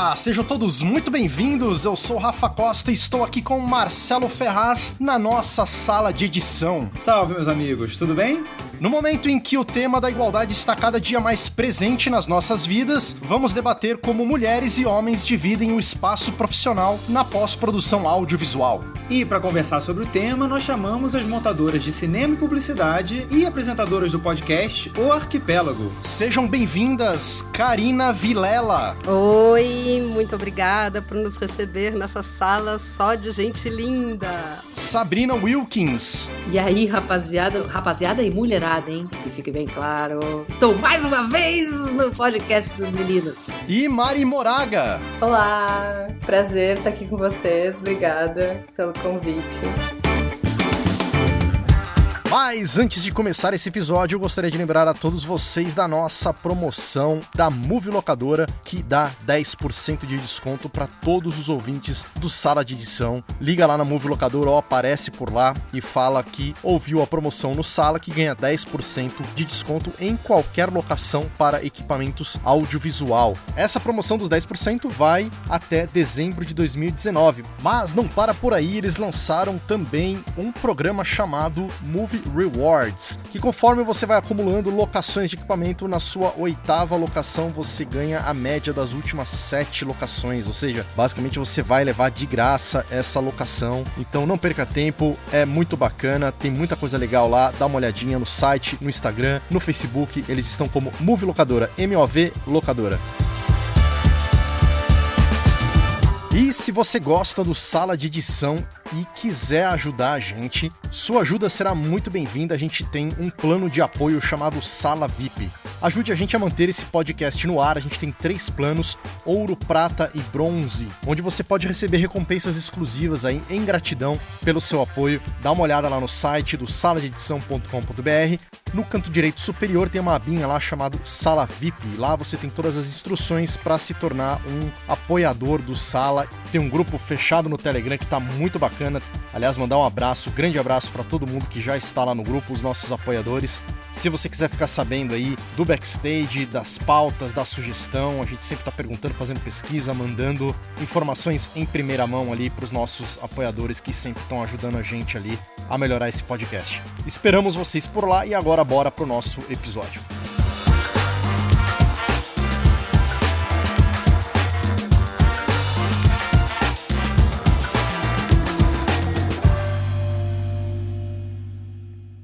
Olá, sejam todos muito bem-vindos. Eu sou o Rafa Costa e estou aqui com o Marcelo Ferraz na nossa sala de edição. Salve, meus amigos, tudo bem? No momento em que o tema da igualdade está cada dia mais presente nas nossas vidas, vamos debater como mulheres e homens dividem o espaço profissional na pós-produção audiovisual. E para conversar sobre o tema, nós chamamos as montadoras de cinema e publicidade e apresentadoras do podcast O Arquipélago. Sejam bem-vindas, Karina Vilela. Oi, muito obrigada por nos receber nessa sala só de gente linda. Sabrina Wilkins. E aí, rapaziada e mulherada, hein? Que fique bem claro. Estou mais uma vez no podcast dos meninos. E Mari Moraga. Olá, prazer estar aqui com vocês. Obrigada pelo convite. Mas antes de começar esse episódio, eu gostaria de lembrar a todos vocês da nossa promoção da Movie Locadora, que dá 10% de desconto para todos os ouvintes do Sala de Edição. Liga lá na Movie Locadora ou aparece por lá e fala que ouviu a promoção no Sala, que ganha 10% de desconto em qualquer locação para equipamentos audiovisual. Essa promoção dos 10% vai até dezembro de 2019. Mas não para por aí, eles lançaram também um programa chamado Movie Rewards, que conforme você vai acumulando locações de equipamento, na sua 8ª locação você ganha a média das últimas 7 locações, ou seja, basicamente você vai levar de graça essa locação. Então não perca tempo, é muito bacana, tem muita coisa legal lá, dá uma olhadinha no site, no Instagram, no Facebook, eles estão como Movie Locadora, MOV Locadora. E se você gosta do Sala de Edição e quiser ajudar a gente, sua ajuda será muito bem-vinda. A gente tem um plano de apoio chamado Sala VIP. Ajude a gente a manter esse podcast no ar. A gente tem 3 planos, ouro, prata e bronze, onde você pode receber recompensas exclusivas aí em gratidão pelo seu apoio. Dá uma olhada lá no site do saladeedição.com.br. No canto direito superior tem uma abinha lá chamado Sala VIP. Lá você tem todas as instruções para se tornar um apoiador do Sala. Tem um grupo fechado no Telegram que tá muito bacana. Aliás, mandar um abraço, grande abraço para todo mundo que já está lá no grupo, os nossos apoiadores. Se você quiser ficar sabendo aí do backstage, das pautas, da sugestão, a gente sempre tá perguntando, fazendo pesquisa, mandando informações em primeira mão ali para os nossos apoiadores que sempre estão ajudando a gente ali a melhorar esse podcast. Esperamos vocês por lá e agora bora pro nosso episódio.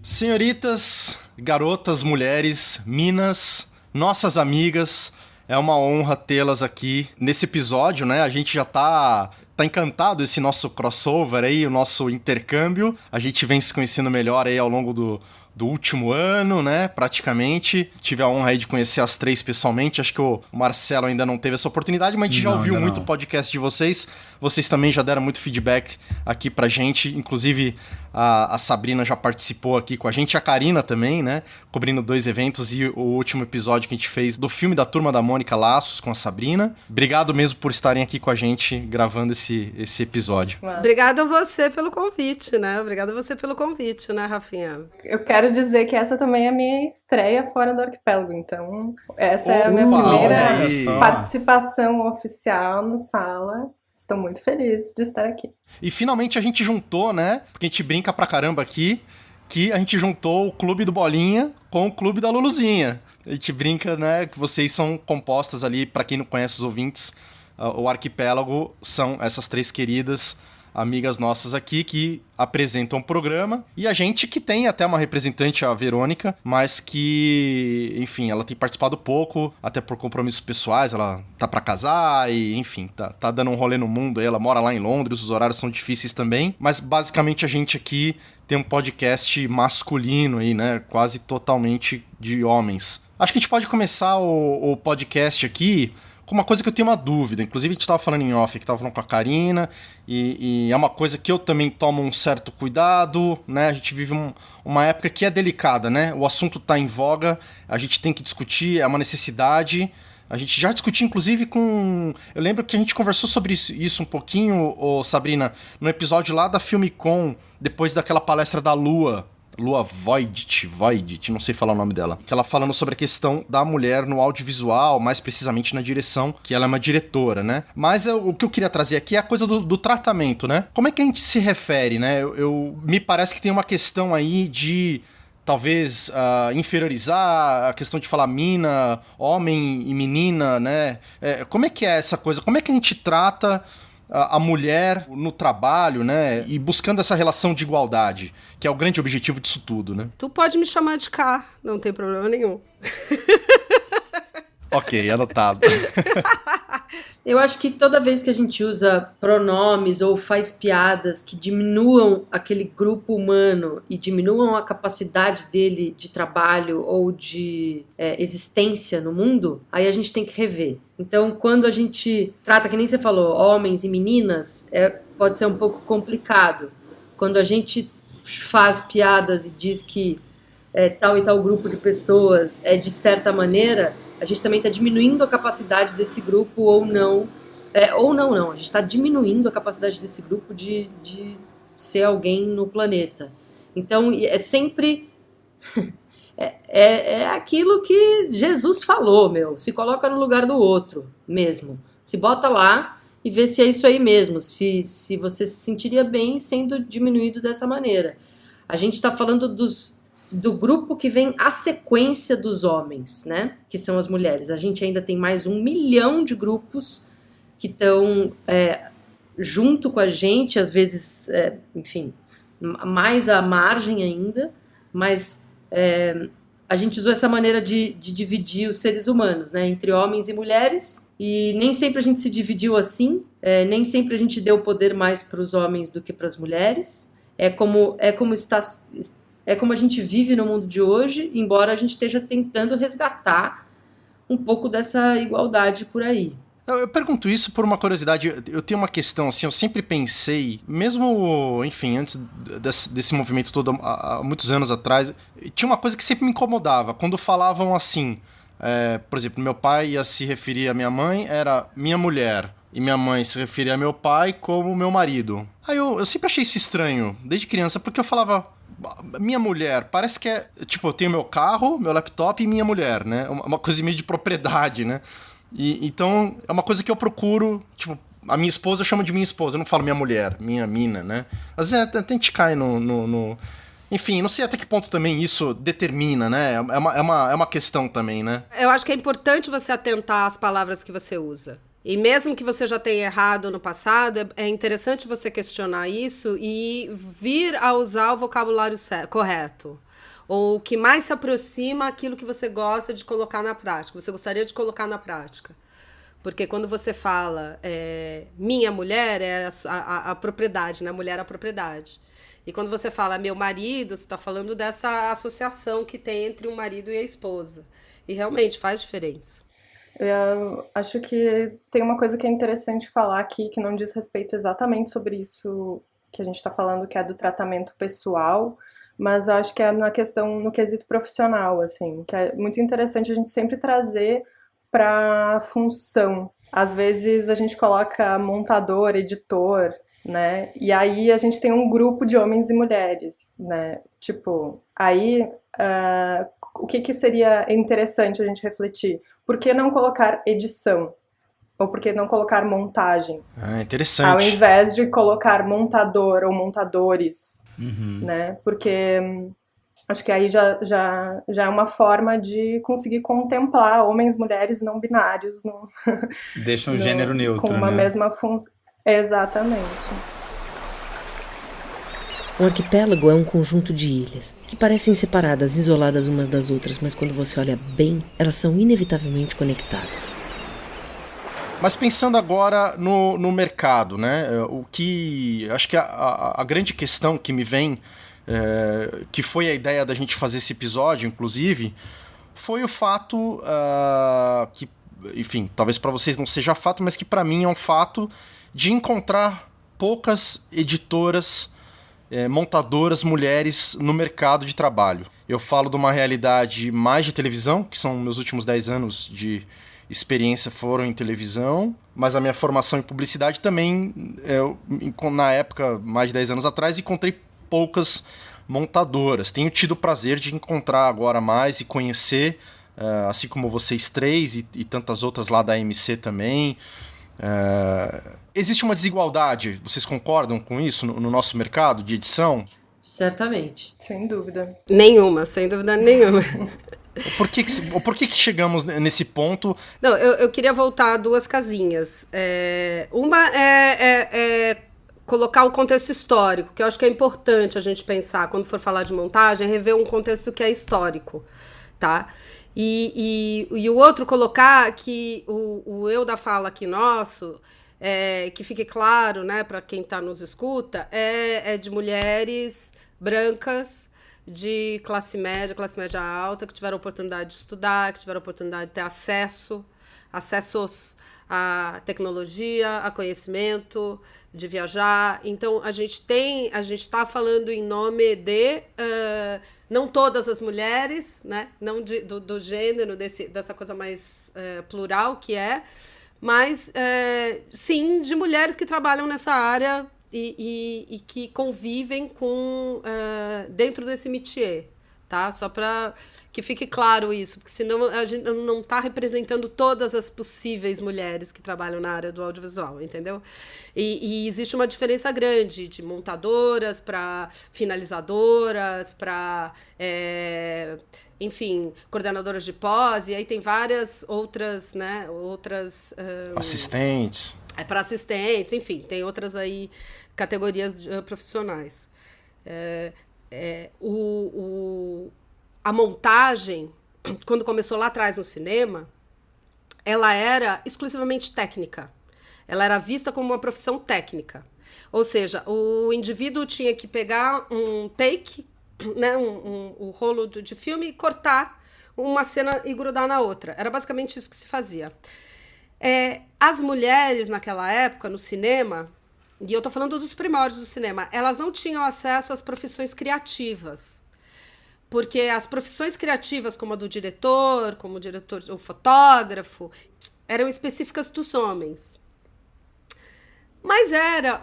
Senhoritas, garotas, mulheres, minas, nossas amigas, é uma honra tê-las aqui nesse episódio, né? A gente já tá encantado esse nosso crossover aí, o nosso intercâmbio. A gente vem se conhecendo melhor aí ao longo do último ano, né, praticamente. Tive a honra aí de conhecer as 3 pessoalmente. Acho que o Marcelo ainda não teve essa oportunidade, mas a gente já ouviu muito o podcast de vocês. Vocês também já deram muito feedback aqui pra gente. Inclusive, a Sabrina já participou aqui com a gente. A Karina também, né, cobrindo 2 eventos. E o último episódio que a gente fez do filme da Turma da Mônica Laços com a Sabrina. Obrigado mesmo por estarem aqui com a gente gravando esse episódio. Obrigada a você pelo convite, né? Obrigada a você pelo convite, né, Rafinha? Eu quero dizer que essa também é a minha estreia fora do Arquipélago, então essa é a minha primeira participação oficial no Sala. Estou muito feliz de estar aqui. E finalmente a gente juntou, né? Porque a gente brinca pra caramba aqui, que a gente juntou o Clube do Bolinha com o Clube da Luluzinha. A gente brinca, né, que vocês são compostas ali, pra quem não conhece os ouvintes, o Arquipélago são essas 3 queridas amigas nossas aqui que apresentam o programa, e a gente que tem até uma representante, a Verônica, mas que, enfim, ela tem participado pouco, até por compromissos pessoais, ela tá pra casar e, enfim, tá dando um rolê no mundo, ela mora lá em Londres, os horários são difíceis também, mas basicamente a gente aqui tem um podcast masculino aí, né, quase totalmente de homens. Acho que a gente pode começar o podcast aqui com uma coisa que eu tenho uma dúvida. Inclusive a gente tava falando em off, que tava falando com a Karina, e é uma coisa que eu também tomo um certo cuidado, né? A gente vive uma época que é delicada, né? O assunto tá em voga, a gente tem que discutir, é uma necessidade. A gente já discutiu, inclusive, com... Eu lembro que a gente conversou sobre isso um pouquinho, Sabrina, no episódio lá da Filmicon, depois daquela palestra da Lua, Lua Voigt, não sei falar o nome dela, que ela falando sobre a questão da mulher no audiovisual, mais precisamente na direção, que ela é uma diretora, né? Mas o que eu queria trazer aqui é a coisa do tratamento, né? Como é que a gente se refere, né? Me parece que tem uma questão aí de talvez inferiorizar, a questão de falar mina, homem e menina, né? Como é que é essa coisa? Como é que a gente trata a mulher no trabalho, né? E buscando essa relação de igualdade, que é o grande objetivo disso tudo, né? Tu pode me chamar de K, não tem problema nenhum. Ok, anotado. Eu acho que toda vez que a gente usa pronomes ou faz piadas que diminuam aquele grupo humano e diminuam a capacidade dele de trabalho ou de existência no mundo, aí a gente tem que rever. Então, quando a gente trata, que nem você falou, homens e meninas, pode ser um pouco complicado. Quando a gente faz piadas e diz que tal e tal grupo de pessoas é de certa maneira, a gente também está diminuindo a capacidade desse grupo ou não. Não. A gente está diminuindo a capacidade desse grupo de ser alguém no planeta. Então, é sempre... É aquilo que Jesus falou, meu. Se coloca no lugar do outro mesmo. Se bota lá e vê se é isso aí mesmo. Se você se sentiria bem sendo diminuído dessa maneira. A gente está falando do grupo que vem à sequência dos homens, né? Que são as mulheres. A gente ainda tem mais 1 milhão de grupos que estão junto com a gente, às vezes, enfim, mais à margem ainda, mas a gente usou essa maneira de dividir os seres humanos, né? Entre homens e mulheres, e nem sempre a gente se dividiu assim, nem sempre a gente deu poder mais para os homens do que para as mulheres. É como a gente vive no mundo de hoje, embora a gente esteja tentando resgatar um pouco dessa igualdade por aí. Eu pergunto isso por uma curiosidade. Eu tenho uma questão, assim, eu sempre pensei, mesmo, enfim, antes desse movimento todo, há muitos anos atrás, tinha uma coisa que sempre me incomodava. Quando falavam assim, por exemplo, meu pai ia se referir à minha mãe, era minha mulher, e minha mãe se referia a meu pai como meu marido. Aí eu sempre achei isso estranho, desde criança, porque eu falava... Minha mulher, parece que tipo, eu tenho meu carro, meu laptop e minha mulher, né? Uma coisa meio de propriedade, né? Então, é uma coisa que eu procuro, tipo, a minha esposa eu chamo de minha esposa, eu não falo minha mulher, minha mina, né? Às vezes até a gente cai no... Enfim, não sei até que ponto também isso determina, né? É uma questão também, né? Eu acho que é importante você atentar às palavras que você usa. E mesmo que você já tenha errado no passado, é interessante você questionar isso e vir a usar o vocabulário correto. Ou o que mais se aproxima àquilo que você gosta de colocar na prática, você gostaria de colocar na prática. Porque quando você fala minha mulher, é a propriedade, né? A mulher é a propriedade. E quando você fala meu marido, você está falando dessa associação que tem entre o marido e a esposa. E realmente faz diferença. Eu acho que tem uma coisa que é interessante falar aqui, que não diz respeito exatamente sobre isso que a gente está falando, que é do tratamento pessoal, mas acho que é na questão, no quesito profissional, assim, que é muito interessante a gente sempre trazer para a função. Às vezes a gente coloca montador, editor, né, e aí a gente tem um grupo de homens e mulheres, né, tipo, aí o que seria interessante a gente refletir? Por que não colocar edição? Ou por que não colocar montagem? Interessante. Ao invés de colocar montador ou montadores, né? Porque acho que aí já é uma forma de conseguir contemplar homens, mulheres não binários. Deixa um gênero neutro, com uma mesma função. Exatamente. Um arquipélago é um conjunto de ilhas que parecem separadas, isoladas umas das outras, mas quando você olha bem, elas são inevitavelmente conectadas. Mas pensando agora no mercado, né? O que acho que a grande questão que me vem, que foi a ideia da gente fazer esse episódio, inclusive, foi o fato que, enfim, talvez para vocês não seja fato, mas que para mim é um fato de encontrar poucas editoras, montadoras mulheres no mercado de trabalho. Eu falo de uma realidade mais de televisão, que são meus últimos 10 anos de experiência foram em televisão, mas a minha formação em publicidade também, na época, mais de 10 anos atrás, encontrei poucas montadoras. Tenho tido o prazer de encontrar agora mais e conhecer, assim como vocês três e tantas outras lá da AMC também. Existe uma desigualdade, vocês concordam com isso no nosso mercado de edição? Certamente. Sem dúvida. Nenhuma, sem dúvida nenhuma. Por que chegamos nesse ponto? Não, eu queria voltar a 2 casinhas. Uma é colocar o contexto histórico, que eu acho que é importante a gente pensar, quando for falar de montagem, rever um contexto que é histórico, tá? E o outro, colocar que o eu da fala aqui nosso, que fique claro, né, para quem está nos escuta, é de mulheres brancas, de classe média alta, que tiveram oportunidade de estudar, que tiveram oportunidade de ter acessos à tecnologia, a conhecimento, de viajar. Então, a gente está falando em nome de não todas as mulheres, né? Não do gênero, dessa coisa mais plural que mas sim de mulheres que trabalham nessa área e que convivem dentro desse métier, tá? Só para que fique claro isso, porque senão a gente não está representando todas as possíveis mulheres que trabalham na área do audiovisual, entendeu? E existe uma diferença grande de montadoras para finalizadoras, para enfim, coordenadoras de pós, e aí tem várias outras, né? Assistentes. Para assistentes, enfim, tem outras aí categorias profissionais. A montagem, quando começou lá atrás no cinema, ela era exclusivamente técnica. Ela era vista como uma profissão técnica. Ou seja, o indivíduo tinha que pegar um take, né, um rolo de filme e cortar uma cena e grudar na outra. Era basicamente isso que se fazia. As mulheres naquela época, no cinema, e eu estou falando dos primórdios do cinema, elas não tinham acesso às profissões criativas. Porque as profissões criativas, como a do diretor, como o fotógrafo, eram específicas dos homens. Mas era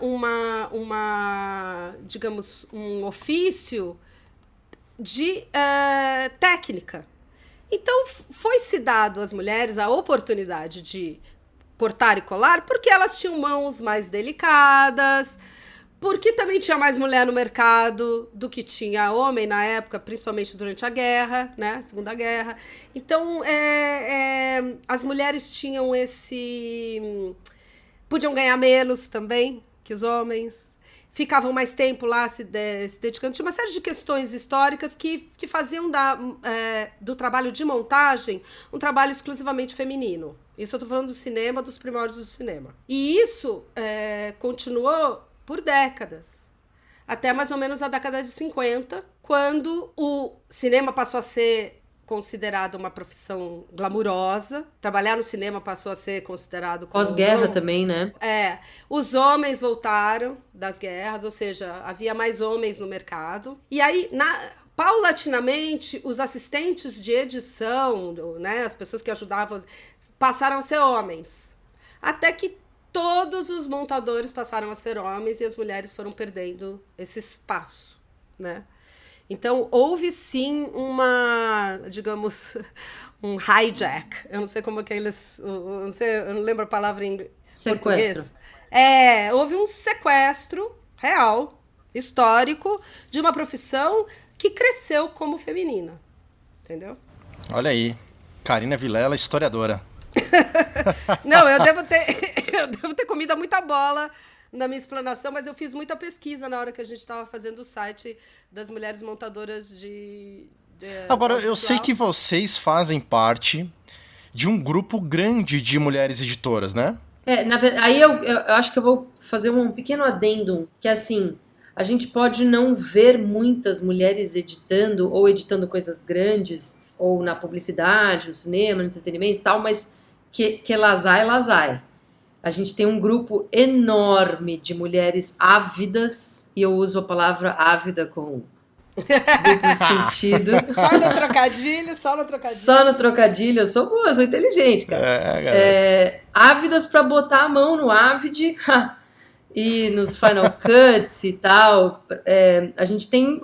digamos, um ofício de técnica. Então, foi-se dado às mulheres a oportunidade de cortar e colar, porque elas tinham mãos mais delicadas, porque também tinha mais mulher no mercado do que tinha homem na época, principalmente durante a guerra, né, Segunda Guerra. Então, as mulheres tinham podiam ganhar menos também que os homens, ficavam mais tempo lá se dedicando. Tinha uma série de questões históricas que faziam do trabalho de montagem um trabalho exclusivamente feminino. Isso eu estou falando do cinema, dos primórdios do cinema. E isso continuou por décadas, até mais ou menos a década de 50, quando o cinema passou a ser considerado uma profissão glamurosa. Trabalhar no cinema passou a ser considerado como... Pós-guerra também, né? Os homens voltaram das guerras, ou seja, havia mais homens no mercado. E aí, paulatinamente, os assistentes de edição, né, as pessoas que ajudavam, passaram a ser homens. Até que todos os montadores passaram a ser homens e as mulheres foram perdendo esse espaço, né? Então, houve sim digamos, um hijack. Eu não sei como é que eles... eu não lembro a palavra em sequestro. Português. Houve um sequestro real, histórico, de uma profissão que cresceu como feminina. Entendeu? Olha aí. Karina Vilela, historiadora. Não, eu devo ter comido muita bola na minha explanação, mas eu fiz muita pesquisa na hora que a gente estava fazendo o site das mulheres montadoras de Agora, eu sei que vocês fazem parte de um grupo grande de mulheres editoras, né? Aí eu acho que eu vou fazer um pequeno adendo, que assim, a gente pode não ver muitas mulheres editando ou editando coisas grandes, ou na publicidade, no cinema, no entretenimento e tal, mas que las hay. A gente tem um grupo enorme de mulheres ávidas, e eu uso a palavra ávida com duplo sentido. Só no trocadilho. Só no trocadilho, eu sou boa, eu sou inteligente, cara. Ávidas para botar a mão no Avid e nos Final Cuts e tal, a gente tem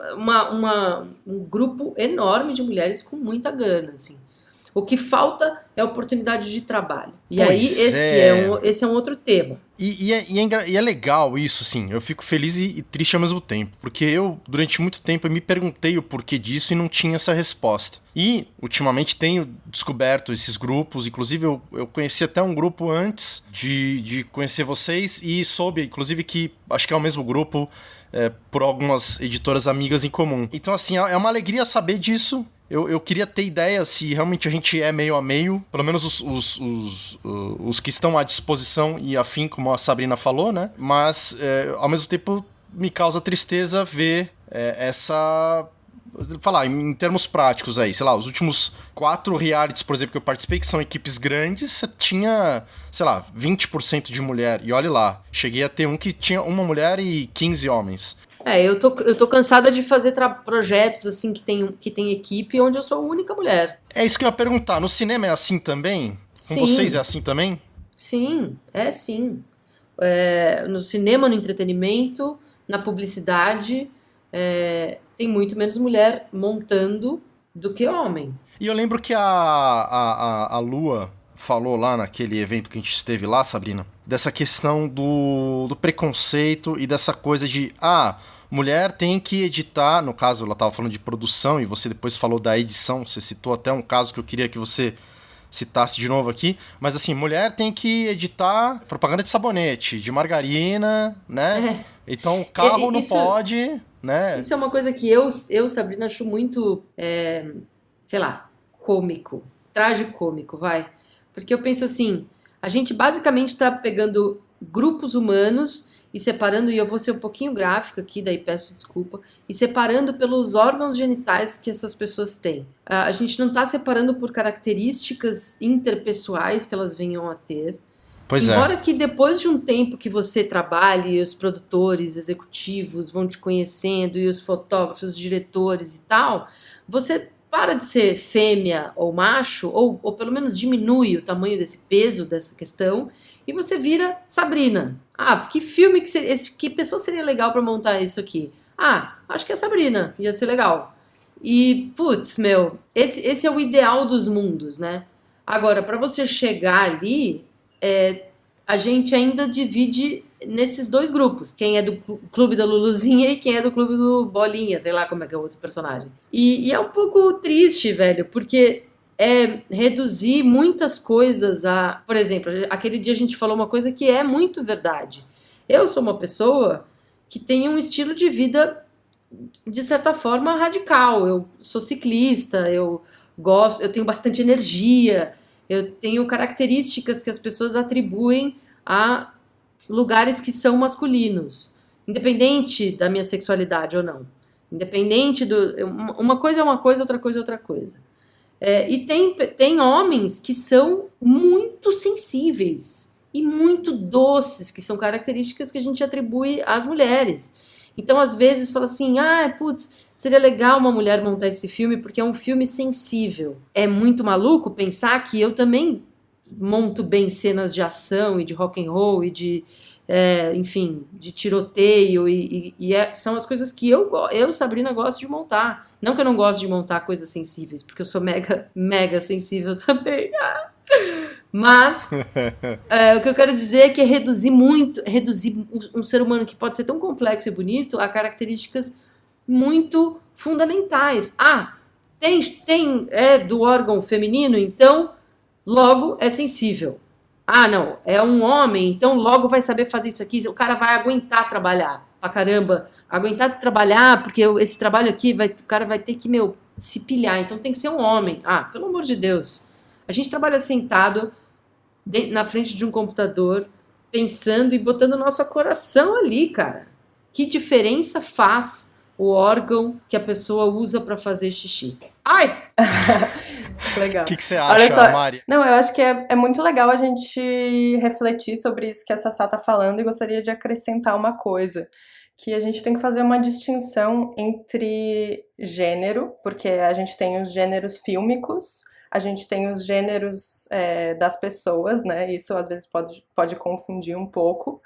um grupo enorme de mulheres com muita gana, assim. O que falta é oportunidade de trabalho. E Pois aí, esse é um outro tema. E é legal isso, assim. Eu fico feliz e triste ao mesmo tempo. Porque eu, durante muito tempo, eu me perguntei o porquê disso e não tinha essa resposta. E, ultimamente, tenho descoberto esses grupos. Inclusive, eu conheci até um grupo antes de conhecer vocês. E soube, inclusive, que acho que é o mesmo grupo por algumas editoras amigas em comum. Então, assim, é uma alegria saber disso. Eu queria ter ideia se realmente a gente é meio a meio, pelo menos os que estão à disposição e afim, como a Sabrina falou, né? Mas, ao mesmo tempo, me causa tristeza ver essa... Falar, em termos práticos aí, sei lá, os últimos 4 realities, por exemplo, que eu participei, que são equipes grandes, tinha, sei lá, 20% de mulher. E olha lá, cheguei a ter um que tinha uma mulher e 15 homens. Eu tô cansada de fazer projetos assim que tem equipe onde eu sou a única mulher. É isso que eu ia perguntar. No cinema é assim também? Sim. Com vocês é assim também? Sim, sim. No cinema, no entretenimento, na publicidade, tem muito menos mulher montando do que homem. E eu lembro que a Lua falou lá naquele evento que a gente esteve lá, Sabrina, dessa questão do preconceito e dessa coisa de... mulher tem que editar, no caso ela estava falando de produção e você depois falou da edição, você citou até um caso que eu queria que você citasse de novo aqui, mas assim, mulher tem que editar propaganda de sabonete, de margarina, né? Então carro não pode, né? Isso é uma coisa que eu Sabrina, acho muito, sei lá, cômico, tragicômico, vai. Porque eu penso assim, a gente basicamente está pegando grupos humanos e separando, e eu vou ser um pouquinho gráfica aqui, daí peço desculpa, e separando pelos órgãos genitais que essas pessoas têm. A gente não está separando por características interpessoais que elas venham a ter. Embora que depois de um tempo que você trabalhe, os produtores executivos vão te conhecendo, e os fotógrafos, os diretores e tal, você para de ser fêmea ou macho, ou pelo menos diminui o tamanho desse peso, dessa questão, e você vira Sabrina. Que filme, que pessoa seria legal para montar isso aqui? Acho que é Sabrina, ia ser legal. E, putz, esse é o ideal dos mundos, né? Agora, para você chegar ali, a gente ainda divide nesses dois grupos. Quem é do clube da Luluzinha e quem é do clube do Bolinha, sei lá como é que é o outro personagem. E é um pouco triste, velho, porque reduzir muitas coisas a... Por exemplo, aquele dia a gente falou uma coisa que é muito verdade. Eu sou uma pessoa que tem um estilo de vida, de certa forma, radical. Eu sou ciclista, eu tenho bastante energia, eu tenho características que as pessoas atribuem a lugares que são masculinos, independente da minha sexualidade ou não. Independente uma coisa é uma coisa, outra coisa é outra coisa. E tem homens que são muito sensíveis e muito doces, que são características que a gente atribui às mulheres. Então, às vezes, fala assim, seria legal uma mulher montar esse filme porque é um filme sensível. É muito maluco pensar que eu também monto bem cenas de ação e de rock and roll e de, enfim, de tiroteio são as coisas que eu, Sabrina, gosto de montar. Não que eu não gosto de montar coisas sensíveis, porque eu sou mega, mega sensível também. Mas o que eu quero dizer é que reduzir um ser humano que pode ser tão complexo e bonito a características muito fundamentais. Tem do órgão feminino, então logo é sensível. Não, é um homem, então logo vai saber fazer isso aqui. O cara vai aguentar trabalhar pra caramba. Aguentar trabalhar, porque esse trabalho aqui, o cara vai ter que, se pilhar. Então tem que ser um homem. Pelo amor de Deus. A gente trabalha sentado na frente de um computador, pensando e botando o nosso coração ali, cara. Que diferença faz o órgão que a pessoa usa pra fazer xixi? Legal. O que você acha, Mari? Não, eu acho que é muito legal a gente refletir sobre isso que a Sassá tá falando e gostaria de acrescentar uma coisa, que a gente tem que fazer uma distinção entre gênero, porque a gente tem os gêneros fílmicos, a gente tem os gêneros das pessoas, né? Isso às vezes pode confundir um pouco.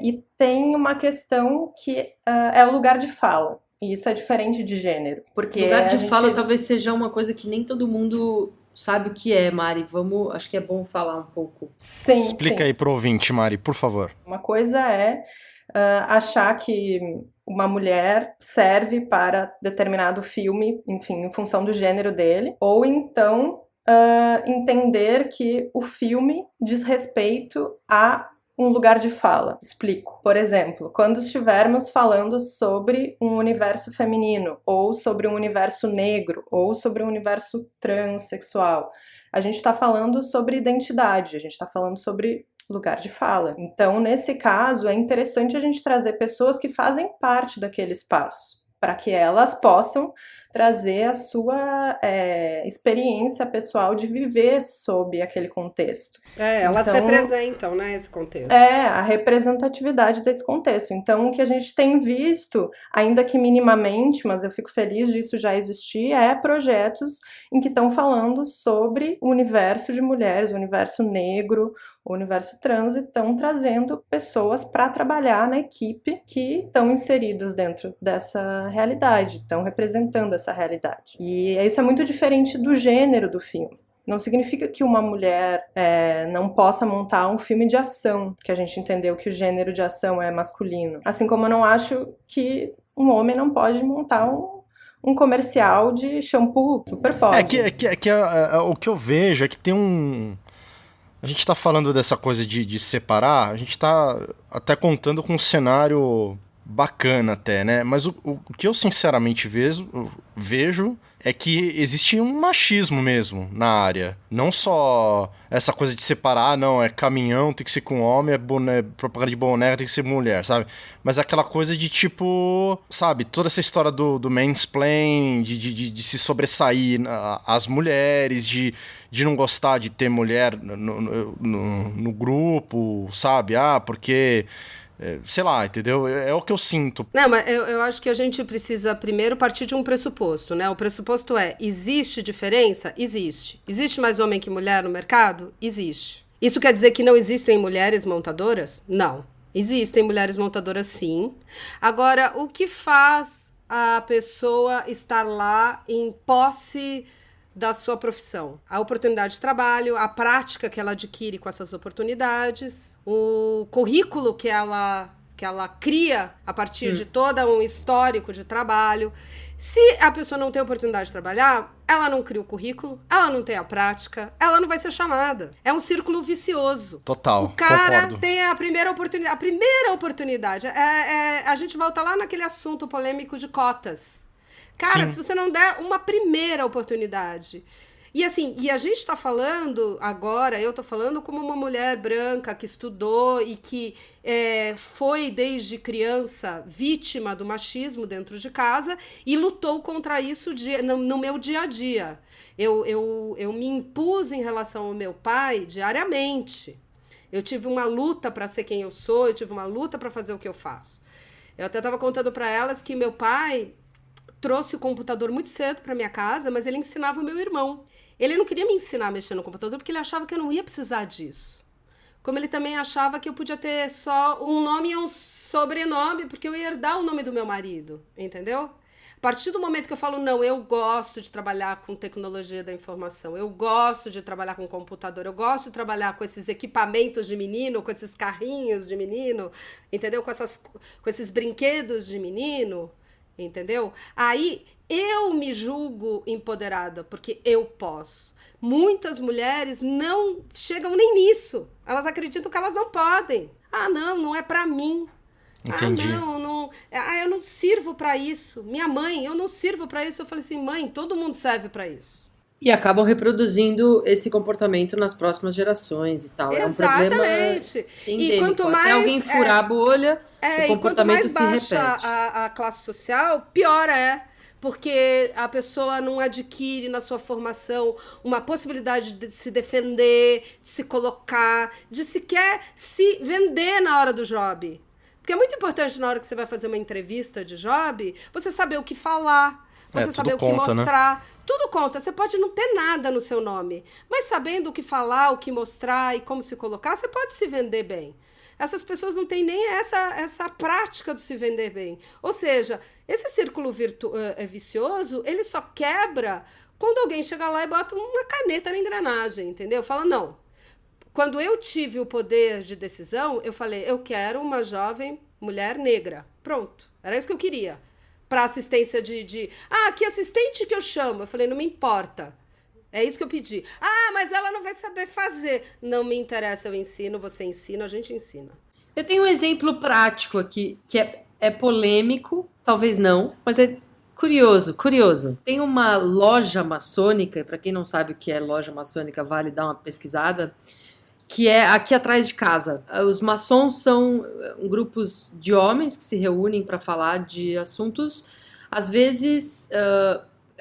E tem uma questão que é o lugar de fala. E isso é diferente de gênero. Porque lugar de fala talvez seja uma coisa que nem todo mundo sabe o que é, Mari. Acho que é bom falar um pouco. Sim, Explica aí pro ouvinte, Mari, por favor. Uma coisa é achar que uma mulher serve para determinado filme, enfim, em função do gênero dele, ou então entender que o filme diz respeito a um lugar de fala. Explico. Por exemplo, quando estivermos falando sobre um universo feminino, ou sobre um universo negro, ou sobre um universo transexual, a gente está falando sobre identidade, a gente está falando sobre lugar de fala. Então, nesse caso, é interessante a gente trazer pessoas que fazem parte daquele espaço, para que elas possam trazer a sua experiência pessoal de viver sob aquele contexto. Elas representam, né, esse contexto. A representatividade desse contexto. Então, o que a gente tem visto, ainda que minimamente, mas eu fico feliz disso já existir, projetos em que estão falando sobre o universo de mulheres, o universo negro, o universo trans, e estão trazendo pessoas para trabalhar na equipe que estão inseridas dentro dessa realidade, estão representando essa realidade. E isso é muito diferente do gênero do filme. Não significa que uma mulher não possa montar um filme de ação, que a gente entendeu que o gênero de ação é masculino. Assim como eu não acho que um homem não pode montar um comercial de shampoo, super pode. O que eu vejo é que tem um... A gente tá falando dessa coisa de separar, a gente tá até contando com um cenário bacana até, né? Mas o que eu sinceramente vejo é que existe um machismo mesmo na área. Não só essa coisa de separar, não, é caminhão, tem que ser com homem, propaganda de boneca, tem que ser mulher, sabe? Mas é aquela coisa de tipo, sabe, toda essa história do mansplaining, de se sobressair as mulheres, de não gostar de ter mulher no grupo, sabe? Porque... sei lá, entendeu? É o que eu sinto. Não, mas eu acho que a gente precisa primeiro partir de um pressuposto, né? O pressuposto existe diferença? Existe. Existe mais homem que mulher no mercado? Existe. Isso quer dizer que não existem mulheres montadoras? Não. Existem mulheres montadoras, sim. Agora, o que faz a pessoa estar lá em posse da sua profissão? A oportunidade de trabalho, a prática que ela adquire com essas oportunidades, o currículo que ela cria a partir de todo um histórico de trabalho. Se a pessoa não tem oportunidade de trabalhar, ela não cria o currículo, ela não tem a prática, ela não vai ser chamada. É um círculo vicioso. Total, o cara concordo. tem a primeira oportunidade. A primeira oportunidade. A gente volta lá naquele assunto polêmico de cotas. Cara, Sim. Se você não der uma primeira oportunidade. E assim, a gente tá falando agora, eu tô falando como uma mulher branca que estudou e que foi desde criança vítima do machismo dentro de casa e lutou contra isso no meu dia a dia. Eu me impus em relação ao meu pai diariamente. Eu tive uma luta para ser quem eu sou, eu tive uma luta para fazer o que eu faço. Eu até tava contando para elas que meu pai trouxe o computador muito cedo para minha casa, mas ele ensinava o meu irmão. Ele não queria me ensinar a mexer no computador porque ele achava que eu não ia precisar disso. Como ele também achava que eu podia ter só um nome e um sobrenome, porque eu ia herdar o nome do meu marido, entendeu? A partir do momento que eu falo, não, eu gosto de trabalhar com tecnologia da informação, eu gosto de trabalhar com computador, eu gosto de trabalhar com esses equipamentos de menino, com esses carrinhos de menino, entendeu? Com esses brinquedos de menino, entendeu? Aí eu me julgo empoderada, porque eu posso. Muitas mulheres não chegam nem nisso. Elas acreditam que elas não podem. Ah, não é pra mim. Entendi. Eu não sirvo pra isso. Minha mãe, eu não sirvo pra isso. Eu falei assim, mãe, todo mundo serve pra isso. E acabam reproduzindo esse comportamento nas próximas gerações e tal. Exatamente. É um problema endêmico. E quanto mais até alguém furar a bolha, o comportamento se repete. E quanto mais baixa a classe social, pior é. Porque a pessoa não adquire na sua formação uma possibilidade de se defender, de se colocar, de sequer se vender na hora do job. Porque é muito importante na hora que você vai fazer uma entrevista de job, você saber o que falar, você saber o que mostrar. Né? Tudo conta. Você pode não ter nada no seu nome, mas sabendo o que falar, o que mostrar e como se colocar, você pode se vender bem. Essas pessoas não têm nem essa prática de se vender bem. Ou seja, esse círculo vicioso, ele só quebra quando alguém chega lá e bota uma caneta na engrenagem, entendeu? Fala, não. Quando eu tive o poder de decisão, eu falei, eu quero uma jovem mulher negra. Pronto. Era isso que eu queria. Para assistência que assistente que eu chamo? Eu falei, não me importa. É isso que eu pedi. Mas ela não vai saber fazer. Não me interessa, eu ensino, você ensina, a gente ensina. Eu tenho um exemplo prático aqui, que é polêmico, talvez não, mas é curioso. Tem uma loja maçônica, para quem não sabe o que é loja maçônica, vale dar uma pesquisada, que é aqui atrás de casa. Os maçons são grupos de homens que se reúnem para falar de assuntos, às vezes...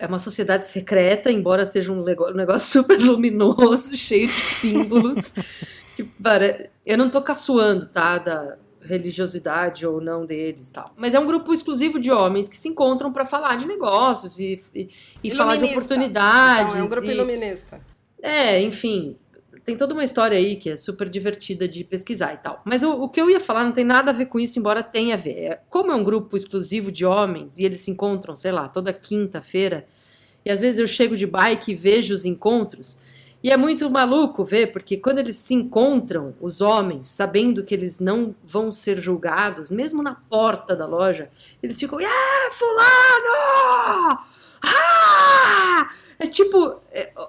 É uma sociedade secreta, embora seja um negócio super luminoso, cheio de símbolos. Eu não tô caçoando, tá? Da religiosidade ou não deles e tal. Mas é um grupo exclusivo de homens que se encontram para falar de negócios e falar de oportunidades. É um grupo iluminista. Enfim... Tem toda uma história aí que é super divertida de pesquisar e tal. Mas o que eu ia falar não tem nada a ver com isso, embora tenha a ver. Como é um grupo exclusivo de homens e eles se encontram, sei lá, toda quinta-feira, e às vezes eu chego de bike e vejo os encontros, e é muito maluco ver, porque quando eles se encontram, os homens, sabendo que eles não vão ser julgados, mesmo na porta da loja, eles ficam, fulano! É tipo,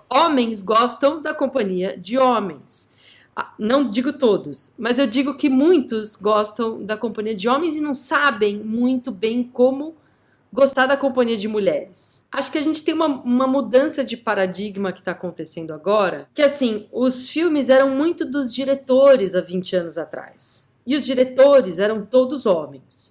homens gostam da companhia de homens. Não digo todos, mas eu digo que muitos gostam da companhia de homens e não sabem muito bem como gostar da companhia de mulheres. Acho que a gente tem uma mudança de paradigma que está acontecendo agora, que assim, os filmes eram muito dos diretores há 20 anos atrás. E os diretores eram todos homens.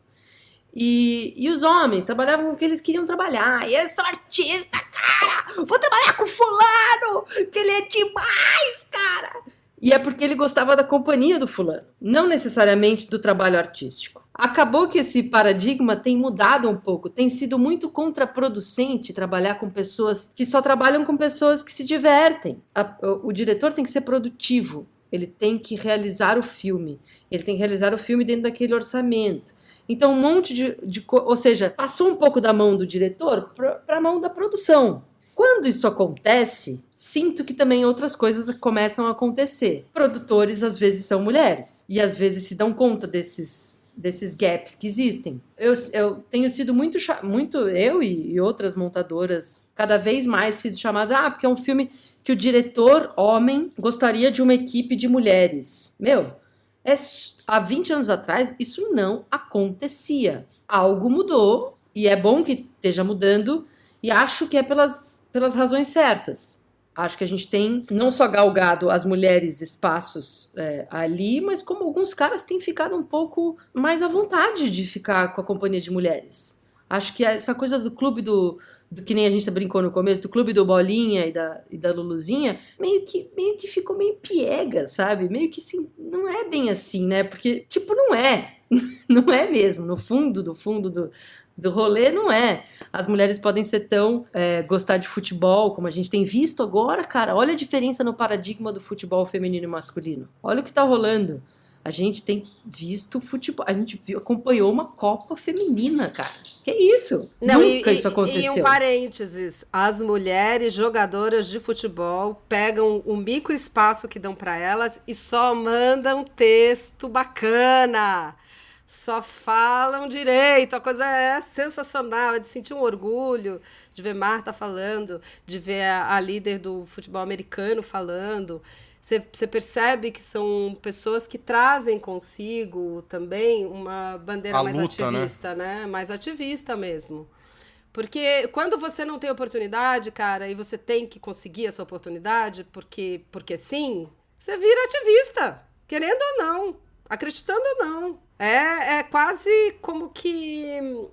E os homens trabalhavam com o que eles queriam trabalhar. E eu sou artista, cara! Vou trabalhar com fulano! Que ele é demais, cara! E é porque ele gostava da companhia do fulano, não necessariamente do trabalho artístico. Acabou que esse paradigma tem mudado um pouco. Tem sido muito contraproducente trabalhar com pessoas que só trabalham com pessoas que se divertem. O diretor tem que ser produtivo. Ele tem que realizar o filme. Ele tem que realizar o filme dentro daquele orçamento. Então, um monte ou seja, passou um pouco da mão do diretor para a mão da produção. Quando isso acontece, sinto que também outras coisas começam a acontecer. Produtores, às vezes, são mulheres. E, às vezes, se dão conta desses gaps que existem. Eu tenho sido muito eu e outras montadoras, cada vez mais sido chamadas, porque é um filme que o diretor, homem, gostaria de uma equipe de mulheres. Há 20 anos atrás, isso não acontecia. Algo mudou, e é bom que esteja mudando, e acho que é pelas razões certas. Acho que a gente tem não só galgado as mulheres espaços ali, mas como alguns caras têm ficado um pouco mais à vontade de ficar com a companhia de mulheres. Acho que essa coisa do clube do que nem a gente brincou no começo, do clube do Bolinha e da Luluzinha, meio que ficou meio piega, sabe? Meio que assim, não é bem assim, né? Porque, tipo, não é. Não é mesmo. No fundo do rolê, não é. As mulheres podem ser tão gostar de futebol, como a gente tem visto agora, cara. Olha a diferença no paradigma do futebol feminino e masculino. Olha o que tá rolando. A gente tem visto futebol, acompanhou uma Copa feminina, cara. Que isso? Nunca isso aconteceu. E um parênteses, as mulheres jogadoras de futebol pegam o micro espaço que dão para elas e só mandam texto bacana. Só falam direito, a coisa é sensacional, é de sentir um orgulho de ver Marta falando, de ver a líder do futebol americano falando. Você percebe que são pessoas que trazem consigo também uma bandeira mais ativista, né? Mais ativista mesmo. Porque quando você não tem oportunidade, cara, e você tem que conseguir essa oportunidade, porque sim, você vira ativista, querendo ou não, acreditando ou não. É quase como que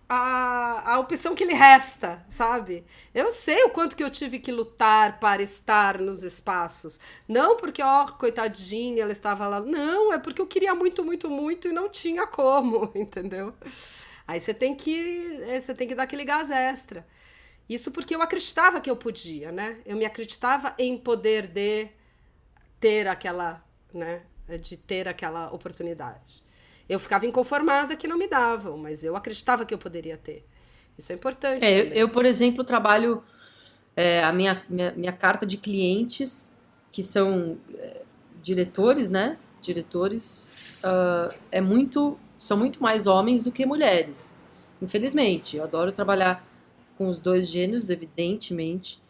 a opção que lhe resta, sabe? Eu sei o quanto que eu tive que lutar para estar nos espaços. Não porque, ó, coitadinha, ela estava lá. Não, é porque eu queria muito, muito, muito e não tinha como, entendeu? Aí você tem que dar aquele gás extra. Isso porque eu acreditava que eu podia, né? Eu me acreditava em poder de ter aquela, né? De ter aquela oportunidade. Eu ficava inconformada que não me davam, mas eu acreditava que eu poderia ter. Isso é importante também. Eu, por exemplo, trabalho a minha carta de clientes, que são diretores, né? Diretores, são muito mais homens do que mulheres. Infelizmente, eu adoro trabalhar com os dois gêneros, evidentemente.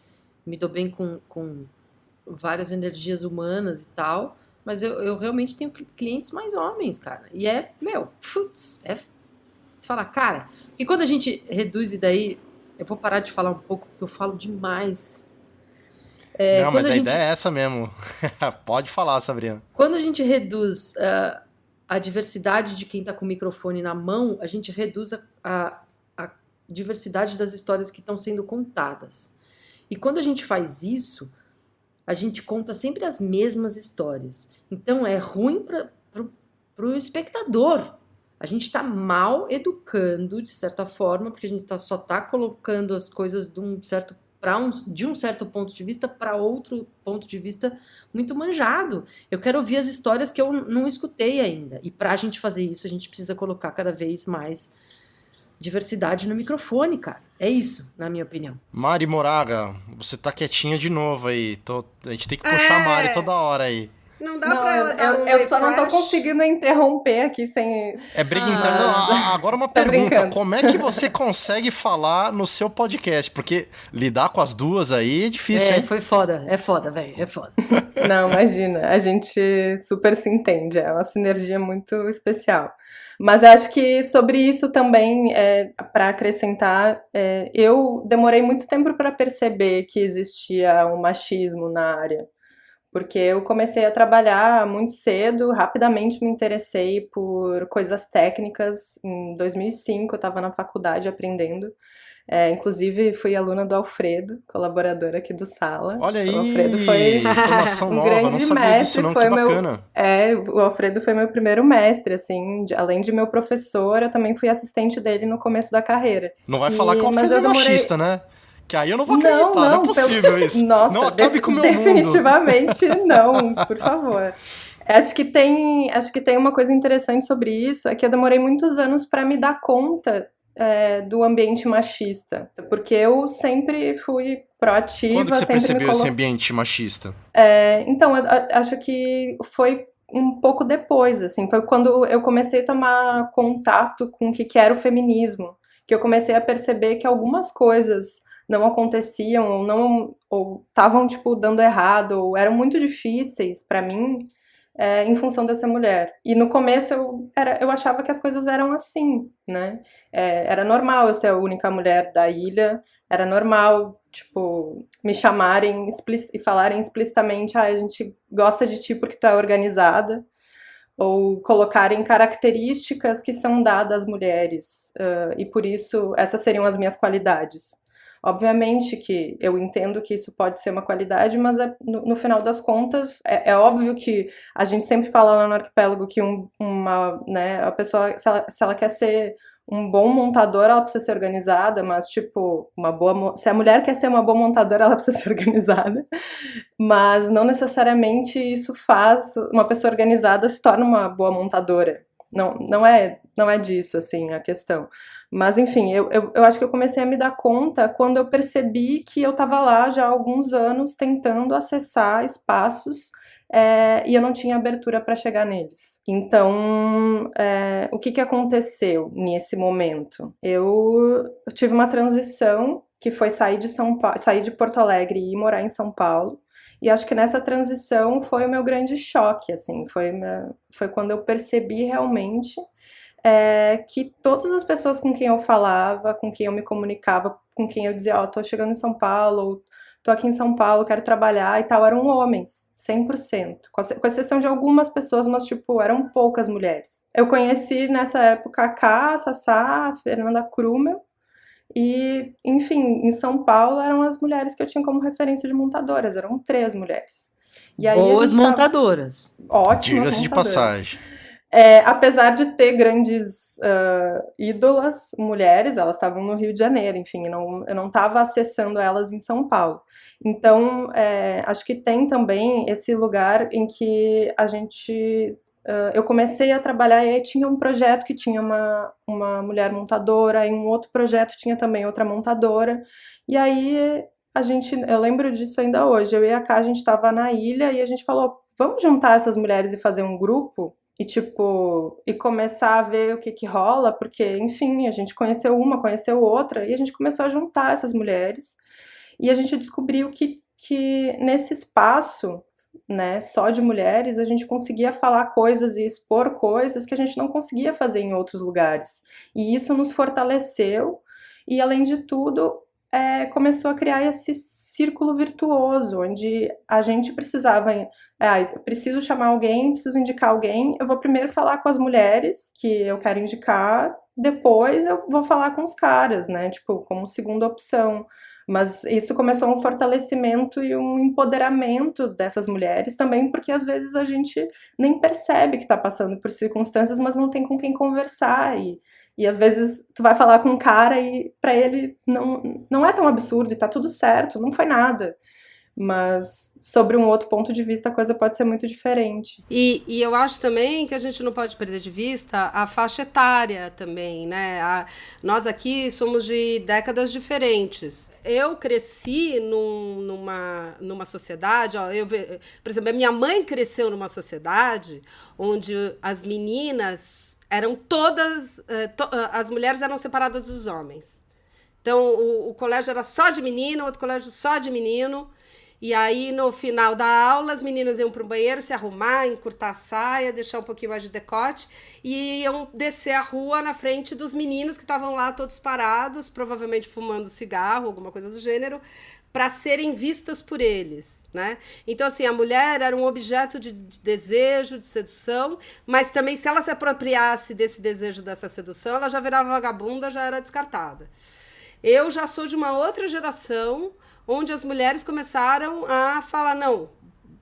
Me dou bem com várias energias humanas e tal. Mas eu realmente tenho clientes mais homens, cara. E você fala, cara, e quando a gente reduz, e daí eu vou parar de falar um pouco, porque eu falo demais. Não, mas a ideia é essa mesmo. Pode falar, Sabrina. Quando a gente reduz a diversidade de quem tá com o microfone na mão, a gente reduz a diversidade das histórias que estão sendo contadas. E quando a gente faz isso, a gente conta sempre as mesmas histórias. Então é ruim pro espectador. A gente está mal educando, de certa forma, porque a gente só está colocando as coisas de um certo ponto de vista para outro ponto de vista muito manjado. Eu quero ouvir as histórias que eu não escutei ainda. E para a gente fazer isso, a gente precisa colocar cada vez mais diversidade no microfone, cara. É isso, na minha opinião. Mari Moraga, você tá quietinha de novo aí. A gente tem que puxar a Mari toda hora aí. Não dá pra ela dar um eu só não tô refresh. conseguindo interromper aqui sem... É briga interna. Não, agora uma pergunta. brincando. Como é que você consegue falar no seu podcast? Porque lidar com as duas aí é difícil, hein? Foi foda. É foda, velho. É foda. Não, imagina. A gente super se entende. É uma sinergia muito especial. Mas eu acho que sobre isso também, para acrescentar, eu demorei muito tempo para perceber que existia um machismo na área. Porque eu comecei a trabalhar muito cedo, rapidamente me interessei por coisas técnicas. Em 2005 eu estava na faculdade aprendendo. Inclusive fui aluna do Alfredo, colaborador aqui do Sala. Olha aí, o Alfredo foi informação nova, grande não sabia mestre, disso não, foi que bacana. o Alfredo foi meu primeiro mestre, assim, além de meu professor, eu também fui assistente dele no começo da carreira. Não vai falar que o mas Alfredo é eu demorei- machista, né? Que aí eu não vou acreditar, não é possível isso. Nossa, não acabe com o meu definitivamente não, por favor. Acho que tem uma coisa interessante sobre isso, é que eu demorei muitos anos para me dar conta do ambiente machista, porque eu sempre fui proativa. Quando que você sempre percebeu esse ambiente machista? Então, eu acho que foi um pouco depois, assim, foi quando eu comecei a tomar contato com o que era o feminismo, que eu comecei a perceber que algumas coisas não aconteciam ou estavam tipo dando errado ou eram muito difíceis para mim em função de eu ser mulher. E no começo eu achava que as coisas eram assim, né? Era normal eu ser a única mulher da ilha, era normal, tipo, me chamarem e falarem explicitamente, a gente gosta de ti porque tu é organizada, ou colocarem características que são dadas às mulheres, e por isso essas seriam as minhas qualidades. Obviamente que eu entendo que isso pode ser uma qualidade, mas no final das contas, é óbvio que a gente sempre fala lá no Arquipélago que a pessoa, se ela quer ser um bom montador, ela precisa ser organizada, mas tipo, se a mulher quer ser uma boa montadora, ela precisa ser organizada, mas não necessariamente isso faz uma pessoa organizada se torna uma boa montadora. Não é disso, assim, a questão. Mas, enfim, eu acho que eu comecei a me dar conta quando eu percebi que eu estava lá já há alguns anos tentando acessar espaços e eu não tinha abertura para chegar neles. Então, o que aconteceu nesse momento? Eu tive uma transição que foi sair de Porto Alegre e ir morar em São Paulo. E acho que nessa transição foi o meu grande choque, assim, foi quando eu percebi realmente que todas as pessoas com quem eu falava, com quem eu me comunicava, com quem eu dizia, tô chegando em São Paulo, ou tô aqui em São Paulo, quero trabalhar e tal, eram homens, 100%, com exceção de algumas pessoas, mas, tipo, eram poucas mulheres. Eu conheci, nessa época, a Ká, a Sassá, a Fernanda Krumel, e, enfim, em São Paulo eram as mulheres que eu tinha como referência de montadoras, eram 3 mulheres. E aí Boas montadoras. Ótimas Diga-se de montadoras. passagem. Apesar de ter grandes ídolas, mulheres, elas estavam no Rio de Janeiro, enfim, eu não estava acessando elas em São Paulo. Então, acho que tem também esse lugar em que a gente... eu comecei a trabalhar e aí tinha um projeto que tinha uma mulher montadora, e um outro projeto tinha também outra montadora, e aí eu lembro disso ainda hoje, eu e a Ká, a gente estava na ilha e a gente falou, vamos juntar essas mulheres e fazer um grupo? E começar a ver o que rola, porque, enfim, a gente conheceu uma, conheceu outra, e a gente começou a juntar essas mulheres, e a gente descobriu que nesse espaço, né, só de mulheres, a gente conseguia falar coisas e expor coisas que a gente não conseguia fazer em outros lugares, e isso nos fortaleceu, e além de tudo, começou a criar esse círculo virtuoso, onde a gente precisava... eu preciso chamar alguém, preciso indicar alguém, eu vou primeiro falar com as mulheres que eu quero indicar, depois eu vou falar com os caras, né, tipo, como segunda opção. Mas isso começou um fortalecimento e um empoderamento dessas mulheres também, porque às vezes a gente nem percebe que está passando por circunstâncias, mas não tem com quem conversar, e às vezes tu vai falar com um cara e pra ele não é tão absurdo e tá tudo certo, não foi nada. Mas sobre um outro ponto de vista a coisa pode ser muito diferente. E eu acho também que a gente não pode perder de vista a faixa etária também, né? Nós aqui somos de décadas diferentes. Eu cresci numa sociedade, por exemplo, a minha mãe cresceu numa sociedade onde as meninas eram todas, as mulheres eram separadas dos homens. Então, o colégio era só de menino, outro colégio só de menino. E aí, no final da aula, as meninas iam para o banheiro se arrumar, encurtar a saia, deixar um pouquinho mais de decote e iam descer a rua na frente dos meninos que estavam lá todos parados, provavelmente fumando cigarro, alguma coisa do gênero, para serem vistas por eles, né? Então, assim, a mulher era um objeto de desejo, de sedução, mas também se ela se apropriasse desse desejo, dessa sedução, ela já virava vagabunda, já era descartada. Eu já sou de uma outra geração, onde as mulheres começaram a falar, não,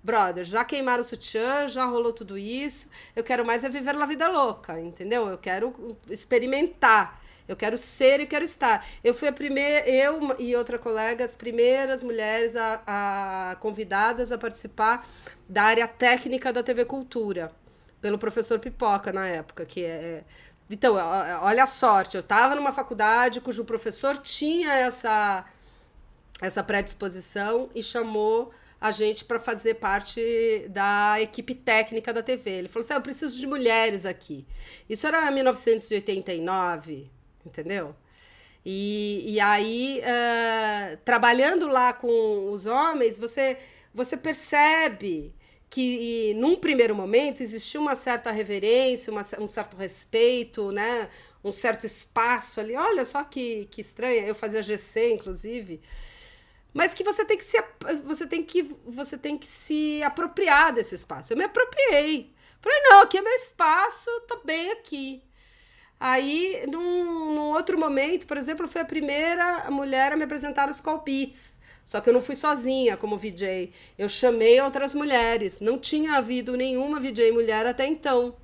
brother, já queimaram o sutiã, já rolou tudo isso, eu quero mais viver a vida louca, entendeu? Eu quero experimentar, eu quero ser e quero estar. Eu fui eu e outra colega, as primeiras mulheres convidadas a participar da área técnica da TV Cultura, pelo professor Pipoca, na época, que Então, olha a sorte, eu estava numa faculdade cujo professor tinha essa predisposição e chamou a gente para fazer parte da equipe técnica da TV. Ele falou assim, eu preciso de mulheres aqui. Isso era 1989, entendeu? E aí, trabalhando lá com os homens, você percebe que, num primeiro momento, existia uma certa reverência, um certo respeito, né? Um certo espaço ali. Olha só que estranho, eu fazia GC, inclusive. Mas que você tem que se apropriar desse espaço. Eu me apropriei. Falei, não, aqui é meu espaço, tô bem aqui. Aí, num outro momento, por exemplo, eu fui a primeira mulher a me apresentar nos Call Beats. Só que eu não fui sozinha como VJ. Eu chamei outras mulheres. Não tinha havido nenhuma VJ mulher até então.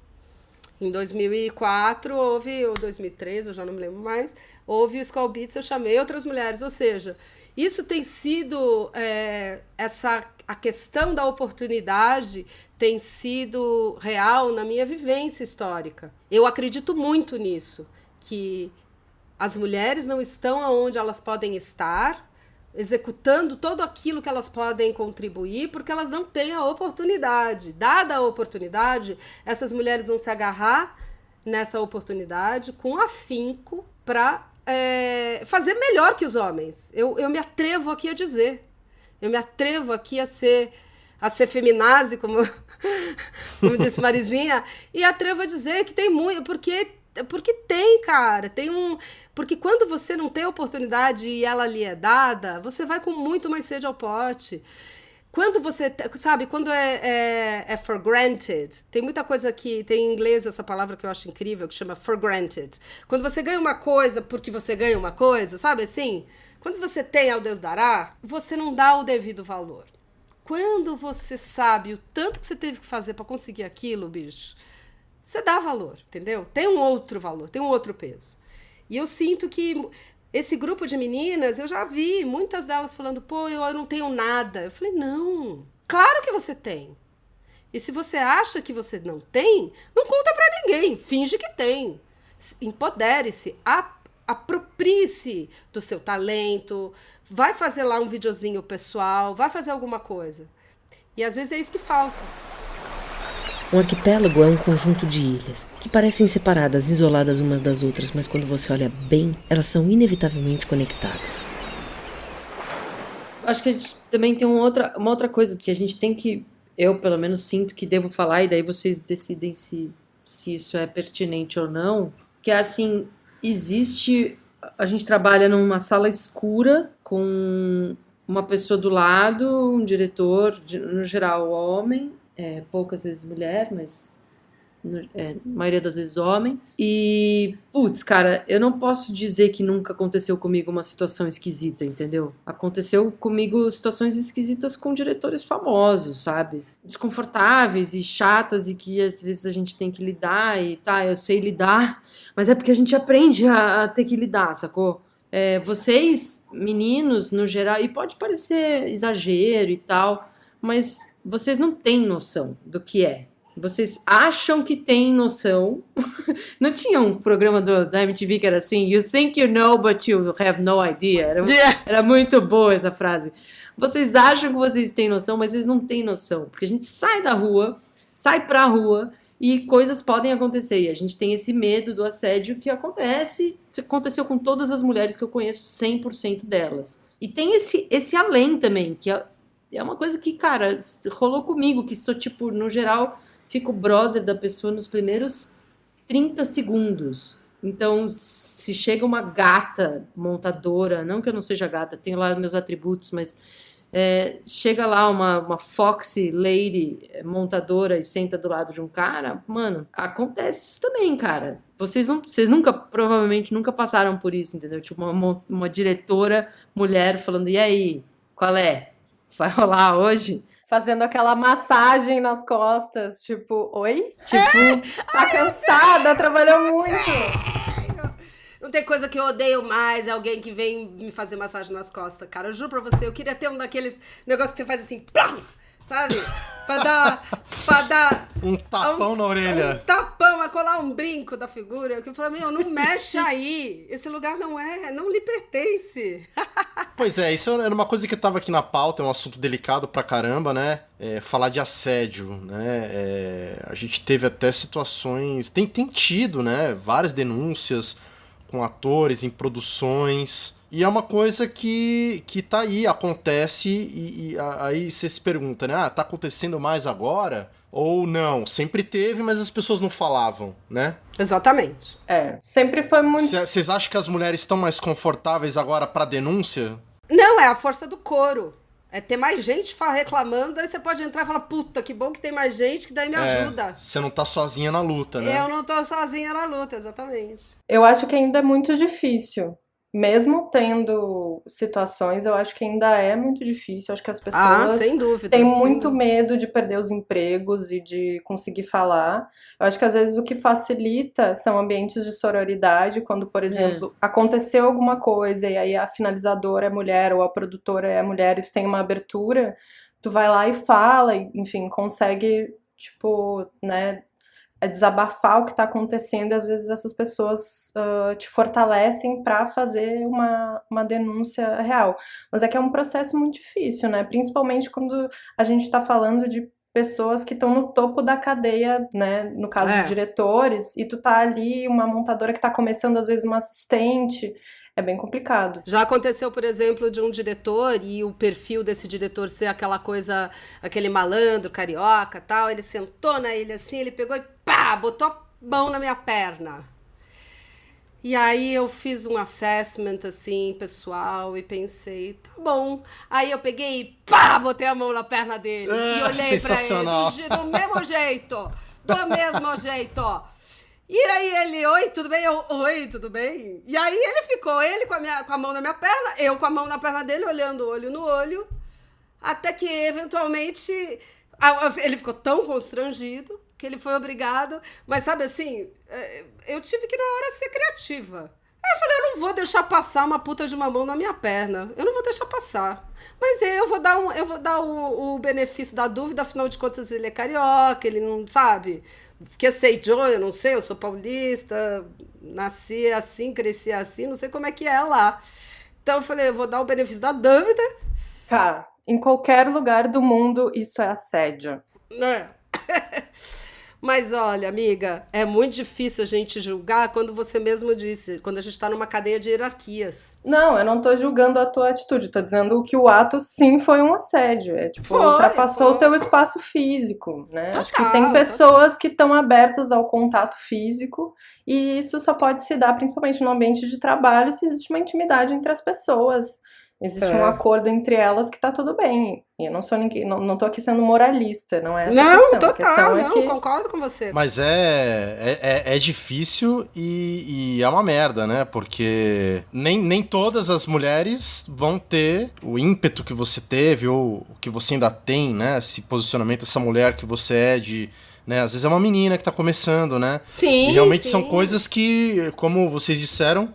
Em 2004 houve, ou 2003, eu já não me lembro mais, houve os Call Beats, eu chamei outras mulheres. Ou seja, isso tem sido, a questão da oportunidade tem sido real na minha vivência histórica. Eu acredito muito nisso, que as mulheres não estão onde elas podem estar, executando todo aquilo que elas podem contribuir, porque elas não têm a oportunidade. Dada a oportunidade, essas mulheres vão se agarrar nessa oportunidade com afinco para fazer melhor que os homens. Eu me atrevo aqui a dizer. Eu me atrevo aqui a ser feminazi, como disse Marizinha, e atrevo a dizer que tem muito, porque Porque tem, cara, tem um... Porque quando você não tem oportunidade e ela lhe é dada, você vai com muito mais sede ao pote. Quando você, sabe, quando é for granted, tem muita coisa que, tem em inglês essa palavra que eu acho incrível, que chama for granted. Quando você ganha uma coisa porque você ganha uma coisa, sabe assim? Quando você tem ao Deus dará, você não dá o devido valor. Quando você sabe o tanto que você teve que fazer pra conseguir aquilo, bicho, você dá valor, entendeu? Tem um outro valor, tem um outro peso. E eu sinto que esse grupo de meninas, eu já vi muitas delas falando, pô, eu não tenho nada. Eu falei, não, claro que você tem. E se você acha que você não tem, não conta pra ninguém, finge que tem. Empodere-se, aproprie-se do seu talento, vai fazer lá um videozinho pessoal, vai fazer alguma coisa. E às vezes é isso que falta. Um arquipélago é um conjunto de ilhas, que parecem separadas, isoladas umas das outras, mas quando você olha bem, elas são inevitavelmente conectadas. Acho que a gente também tem uma outra coisa que a gente tem que, eu pelo menos sinto que devo falar, e daí vocês decidem se isso é pertinente ou não, que é assim, a gente trabalha numa sala escura com uma pessoa do lado, um diretor, no geral homem, poucas vezes mulher, mas a maioria das vezes homem. E, putz, cara, eu não posso dizer que nunca aconteceu comigo uma situação esquisita, entendeu? Aconteceu comigo situações esquisitas com diretores famosos, sabe? Desconfortáveis e chatas e que às vezes a gente tem que lidar e tá, eu sei lidar, mas é porque a gente aprende a ter que lidar, sacou? Vocês, meninos, no geral, e pode parecer exagero e tal, mas vocês não têm noção do que é. Vocês acham que têm noção. Não tinha um programa da MTV que era assim, you think you know, but you have no idea. Era muito boa essa frase. Vocês acham que vocês têm noção, mas vocês não têm noção. Porque a gente sai da rua, sai pra rua e coisas podem acontecer. E a gente tem esse medo do assédio que aconteceu com todas as mulheres que eu conheço, 100% delas. E tem esse além também, que é uma coisa que, cara, rolou comigo, que sou, tipo, no geral, fico brother da pessoa nos primeiros 30 segundos. Então, se chega uma gata montadora, não que eu não seja gata, tenho lá meus atributos, mas chega lá uma foxy lady montadora e senta do lado de um cara, mano, acontece isso também, cara. Vocês provavelmente nunca passaram por isso, entendeu? Tipo, uma diretora mulher falando, e aí, qual é? Vai rolar hoje? Fazendo aquela massagem nas costas, tipo, oi? Tipo, tá cansada, trabalhou muito. Não tem coisa que eu odeio mais, é alguém que vem me fazer massagem nas costas, cara. Eu juro pra você, eu queria ter um daqueles negócios que você faz assim, sabe? Pra dar um tapão na orelha. Um tapão, a colar um brinco da figura. Que eu falo, não mexe aí. Esse lugar não lhe pertence. Pois é, isso era uma coisa que tava aqui na pauta, é um assunto delicado pra caramba, né? Falar de assédio, né? A gente teve até situações, tem tido, né? Várias denúncias com atores em produções. E é uma coisa que tá aí, acontece, e aí você se pergunta, né? Tá acontecendo mais agora? Ou não? Sempre teve, mas as pessoas não falavam, né? Exatamente. Sempre foi muito... Vocês acham que as mulheres estão mais confortáveis agora pra denúncia? Não, é a força do coro. É ter mais gente reclamando, aí você pode entrar e falar, puta, que bom que tem mais gente, que daí me ajuda. Você não tá sozinha na luta, né? Eu não tô sozinha na luta, exatamente. Eu acho que ainda é muito difícil. Mesmo tendo situações, eu acho que ainda é muito difícil. Eu acho que as pessoas sem dúvida, têm muito medo de perder os empregos e de conseguir falar. Eu acho que às vezes o que facilita são ambientes de sororidade, quando, por exemplo, aconteceu alguma coisa e aí a finalizadora é mulher ou a produtora é mulher e tu tem uma abertura, tu vai lá e fala, e, enfim, consegue, tipo, né, desabafar o que está acontecendo, e às vezes essas pessoas te fortalecem para fazer uma denúncia real. Mas é que é um processo muito difícil, né? Principalmente quando a gente está falando de pessoas que estão no topo da cadeia, né? No caso de diretores, e tu tá ali, uma montadora que está começando, às vezes uma assistente. É bem complicado. Já aconteceu, por exemplo, de um diretor e o perfil desse diretor ser aquela coisa, aquele malandro, carioca e tal. Ele sentou na ilha assim, ele pegou e pá, botou a mão na minha perna. E aí eu fiz um assessment, assim, pessoal, e pensei, tá bom. Aí eu peguei e pá, botei a mão na perna dele. E olhei pra ele do mesmo jeito. Do mesmo jeito. E aí ele, oi, tudo bem? Eu, oi, tudo bem? E aí ele ficou, ele com a mão na minha perna, eu com a mão na perna dele, olhando olho no olho. Até que, eventualmente, ele ficou tão constrangido que ele foi obrigado. Mas, sabe assim, eu tive que, na hora, ser criativa. Aí eu falei, eu não vou deixar passar uma puta de uma mão na minha perna. Eu não vou deixar passar. Mas eu vou dar o benefício da dúvida, afinal de contas ele é carioca, ele não sabe. Que sei eu não sei, eu sou paulista, nasci assim, cresci assim, não sei como é que é lá. Então eu falei, eu vou dar o benefício da dúvida. Cara, em qualquer lugar do mundo isso é assédio. Mas olha, amiga, é muito difícil a gente julgar quando você mesmo disse, quando a gente está numa cadeia de hierarquias. Não, eu não tô julgando a tua atitude, tô dizendo que o ato sim foi um assédio. É tipo, ultrapassou o teu espaço físico, né? Total, acho que tem pessoas que estão abertas ao contato físico e isso só pode se dar principalmente no ambiente de trabalho se existe uma intimidade entre as pessoas. Existe um acordo entre elas que tá tudo bem. E eu não sou ninguém, não tô aqui sendo moralista, não é essa não, questão. Total, a questão não, é que... concordo com você. Mas é difícil e é uma merda, né? Porque nem todas as mulheres vão ter o ímpeto que você teve ou que você ainda tem, né? Esse posicionamento, essa mulher que você é de... Né? Às vezes é uma menina que tá começando, né? Sim, e realmente sim. são coisas que, como vocês disseram...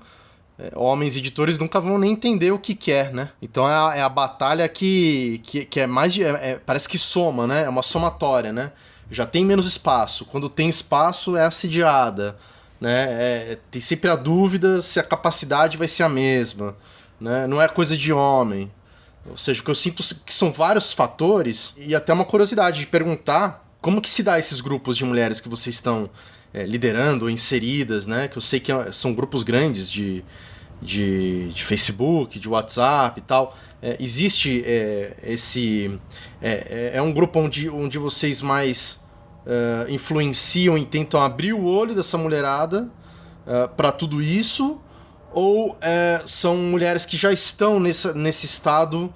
homens editores nunca vão nem entender o que é, né? Então é a batalha que é mais de... parece que soma, né? É uma somatória, né? Já tem menos espaço. Quando tem espaço, é assediada, né? Tem sempre a dúvida se a capacidade vai ser a mesma, né? Não é coisa de homem. Ou seja, o que eu sinto que são vários fatores e até uma curiosidade de perguntar como que se dá esses grupos de mulheres que vocês estão liderando ou inseridas, né? Que eu sei que são grupos grandes de Facebook, de WhatsApp e tal. Existe esse... É um grupo onde vocês mais influenciam e tentam abrir o olho dessa mulherada para tudo isso? Ou são mulheres que já estão nesse estado,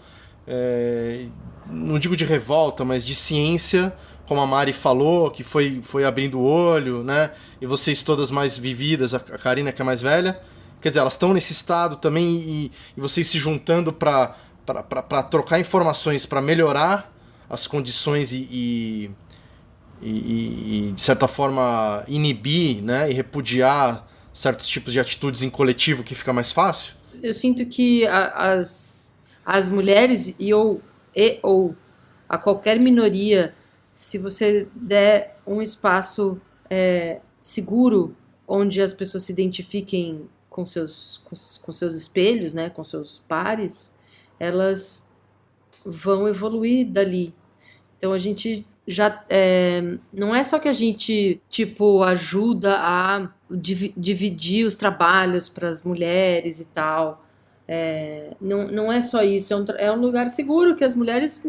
não digo de revolta, mas de ciência, como a Mari falou, que foi abrindo o olho, né? E vocês todas mais vividas, a Karina que é mais velha. Quer dizer, elas estão nesse estado também e vocês se juntando para trocar informações, para melhorar as condições e, de certa forma, inibir, né? E repudiar certos tipos de atitudes em coletivo que fica mais fácil? Eu sinto que as mulheres ou a qualquer minoria, se você der um espaço seguro onde as pessoas se identifiquem com seus espelhos, né, com seus pares, elas vão evoluir dali. Então a gente já não é só que a gente tipo ajuda a dividir os trabalhos para as mulheres e tal. Não é só isso, é um lugar seguro que as mulheres,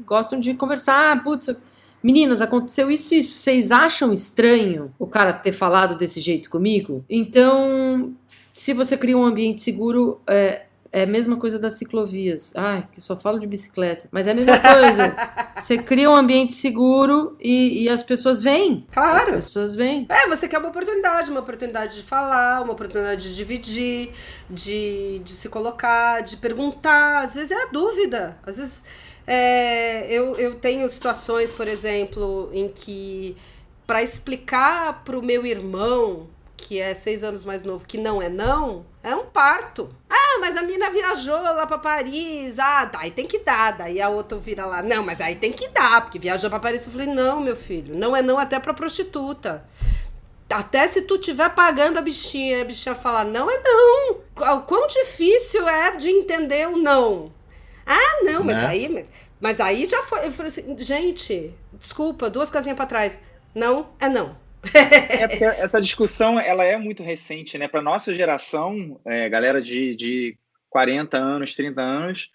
gostam de conversar. Putz, meninas, aconteceu isso, vocês acham estranho o cara ter falado desse jeito comigo? Então, se você cria um ambiente seguro, é a mesma coisa das ciclovias. Ai, que só falo de bicicleta. Mas é a mesma coisa. Você cria um ambiente seguro e as pessoas vêm. Claro. As pessoas vêm. Você quer uma oportunidade de falar, uma oportunidade de dividir, de se colocar, de perguntar. Às vezes é a dúvida. Às vezes eu tenho situações, por exemplo, em que para explicar pro meu irmão, que é 6 anos mais novo, que não, é um parto. Mas a mina viajou lá pra Paris. Daí tem que dar. Daí a outra vira lá, não, mas aí tem que dar, porque viajou pra Paris. Eu falei, não, meu filho, não é não até pra prostituta. Até se tu tiver pagando a bichinha falar, não é não. O quão difícil é de entender o não. Não, mas aí já foi. Eu falei assim, gente, desculpa, 2 casinhas pra trás. Não, é não. Porque essa discussão ela é muito recente, né? Para nossa geração, galera de 40 anos, 30 anos,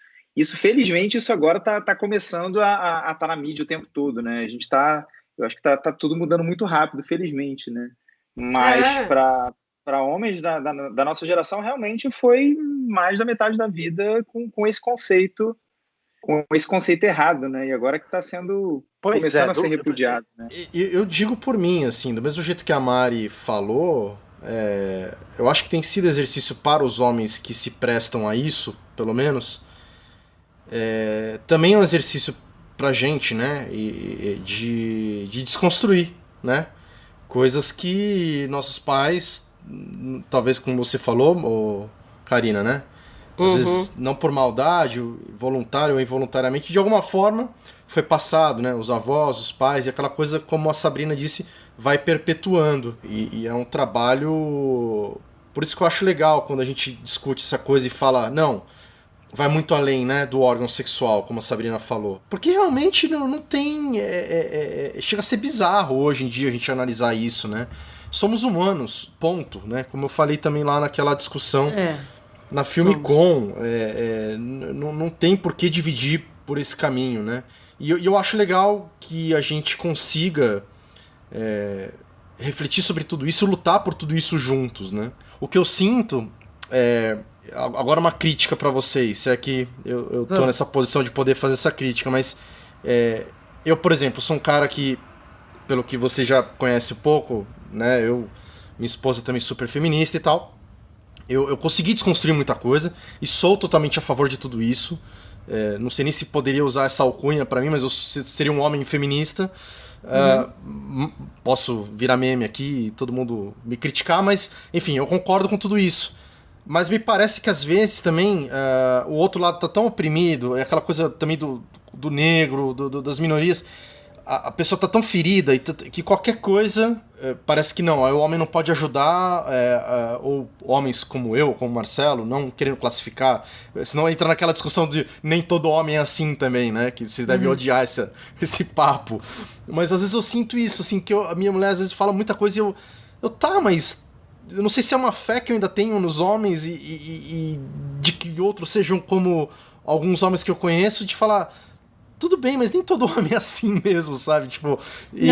felizmente isso agora tá começando a tá na mídia o tempo todo, né? Eu acho que tá tudo mudando muito rápido, felizmente, né? Mas para homens da nossa geração, realmente foi mais da metade da vida com esse conceito errado, né? E agora que está sendo começando a ser repudiado, né? Eu digo por mim, assim, do mesmo jeito que a Mari falou, eu acho que tem sido exercício para os homens que se prestam a isso, pelo menos. Também é um exercício pra gente, né? De desconstruir, né? Coisas que nossos pais, talvez como você falou, Karina, né? Às vezes, não por maldade, voluntário ou involuntariamente, de alguma forma foi passado, né? Os avós, os pais, e aquela coisa, como a Sabrina disse, vai perpetuando. E é um trabalho... Por isso que eu acho legal quando a gente discute essa coisa e fala, não, vai muito além, né, do órgão sexual, como a Sabrina falou. Porque realmente não tem... chega a ser bizarro hoje em dia a gente analisar isso, né? Somos humanos, ponto, né? Como eu falei também lá naquela discussão... Na Filmicom, não tem por que dividir por esse caminho, né? E eu acho legal que a gente consiga refletir sobre tudo isso, lutar por tudo isso juntos, né? O que eu sinto agora uma crítica pra vocês, se é que eu tô nessa posição de poder fazer essa crítica, mas eu, por exemplo, sou um cara que, pelo que você já conhece um pouco, né? Minha esposa também é super feminista e tal. Eu consegui desconstruir muita coisa e sou totalmente a favor de tudo isso. Não sei nem se poderia usar essa alcunha pra mim, mas eu seria um homem feminista. Posso virar meme aqui e todo mundo me criticar, mas enfim, eu concordo com tudo isso. Mas me parece que às vezes também o outro lado tá tão oprimido, é aquela coisa também do negro, das minorias. A pessoa tá tão ferida que qualquer coisa parece que não, o homem não pode ajudar, ou homens como eu, como o Marcelo, não querendo classificar, senão entra naquela discussão de nem todo homem é assim também, né, que vocês devem odiar esse papo. Mas às vezes eu sinto isso, assim, que a minha mulher às vezes fala muita coisa e mas eu não sei se é uma fé que eu ainda tenho nos homens e de que outros sejam como alguns homens que eu conheço, de falar... Tudo bem, mas nem todo homem é assim mesmo, sabe? Tipo,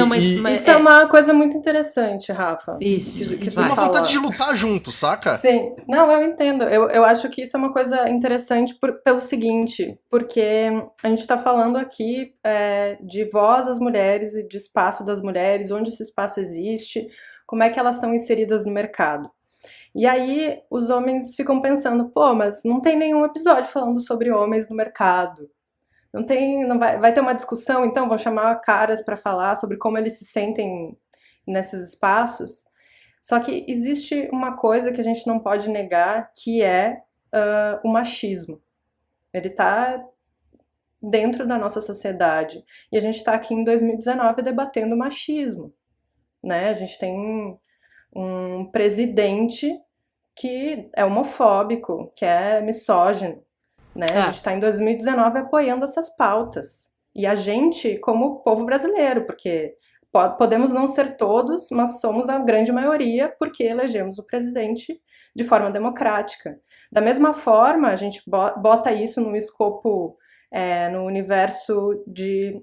mas isso é uma coisa muito interessante, Rafa. Isso. Que tem uma vontade de lutar junto, saca? Sim. Não, eu entendo. Eu acho que isso é uma coisa interessante pelo seguinte, porque a gente está falando aqui de voz das mulheres e de espaço das mulheres, onde esse espaço existe, como é que elas estão inseridas no mercado. E aí os homens ficam pensando, pô, mas não tem nenhum episódio falando sobre homens no mercado. Não vai ter uma discussão, então vão chamar caras para falar sobre como eles se sentem nesses espaços. Só que existe uma coisa que a gente não pode negar, que é o machismo. Ele está dentro da nossa sociedade. E a gente está aqui em 2019 debatendo machismo, né? A gente tem um presidente que é homofóbico, que é misógino. Né? A gente está em 2019 apoiando essas pautas. E a gente, como povo brasileiro, porque podemos não ser todos, mas somos a grande maioria porque elegemos o presidente de forma democrática. Da mesma forma, a gente bota isso no escopo, no universo de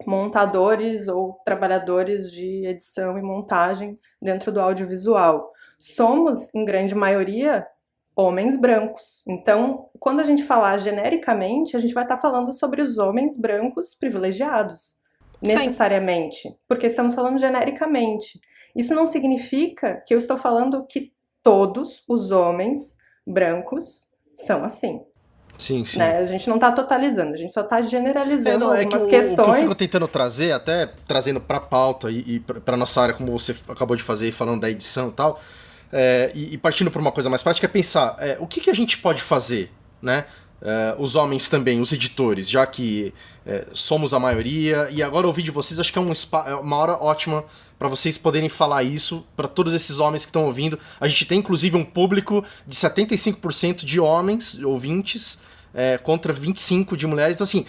montadores ou trabalhadores de edição e montagem dentro do audiovisual. Somos, em grande maioria, homens brancos. Então, quando a gente falar genericamente, a gente vai estar falando sobre os homens brancos privilegiados, necessariamente, porque estamos falando genericamente. Isso não significa que eu estou falando que todos os homens brancos são assim. Sim, sim. Né? A gente não está totalizando, a gente só está generalizando algumas questões. O que eu fico tentando trazer, até trazendo para a pauta e para nossa área, como você acabou de fazer, falando da edição e tal, e partindo para uma coisa mais prática, é pensar o que a gente pode fazer, né? Os homens também, os editores, já que somos a maioria, e agora ouvir de vocês, acho que é uma hora ótima para vocês poderem falar isso para todos esses homens que estão ouvindo. A gente tem inclusive um público de 75% de homens ouvintes contra 25% de mulheres, então assim,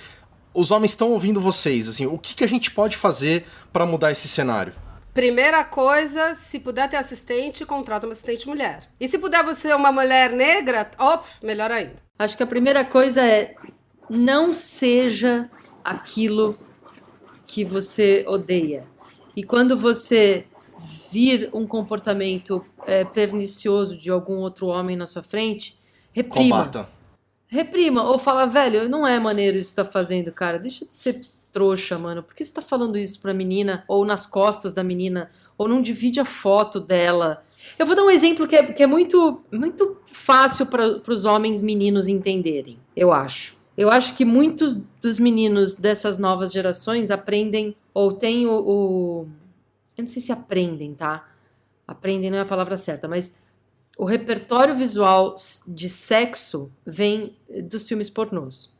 os homens estão ouvindo vocês, assim, o que a gente pode fazer para mudar esse cenário? Primeira coisa, se puder ter assistente, contrata uma assistente mulher. E se puder você ser uma mulher negra, melhor ainda. Acho que a primeira coisa é não seja aquilo que você odeia. E quando você vir um comportamento pernicioso de algum outro homem na sua frente, reprima. Combata. Reprima, ou fala, velho, não é maneiro isso que você tá fazendo, cara, deixa de ser trouxa, mano, por que você tá falando isso pra menina, ou nas costas da menina, ou não divide a foto dela? Eu vou dar um exemplo que é muito, muito fácil para os homens meninos entenderem, eu acho. Eu acho que muitos dos meninos dessas novas gerações aprendem, ou têm eu não sei se aprendem, tá? Aprendem não é a palavra certa, mas o repertório visual de sexo vem dos filmes pornôs.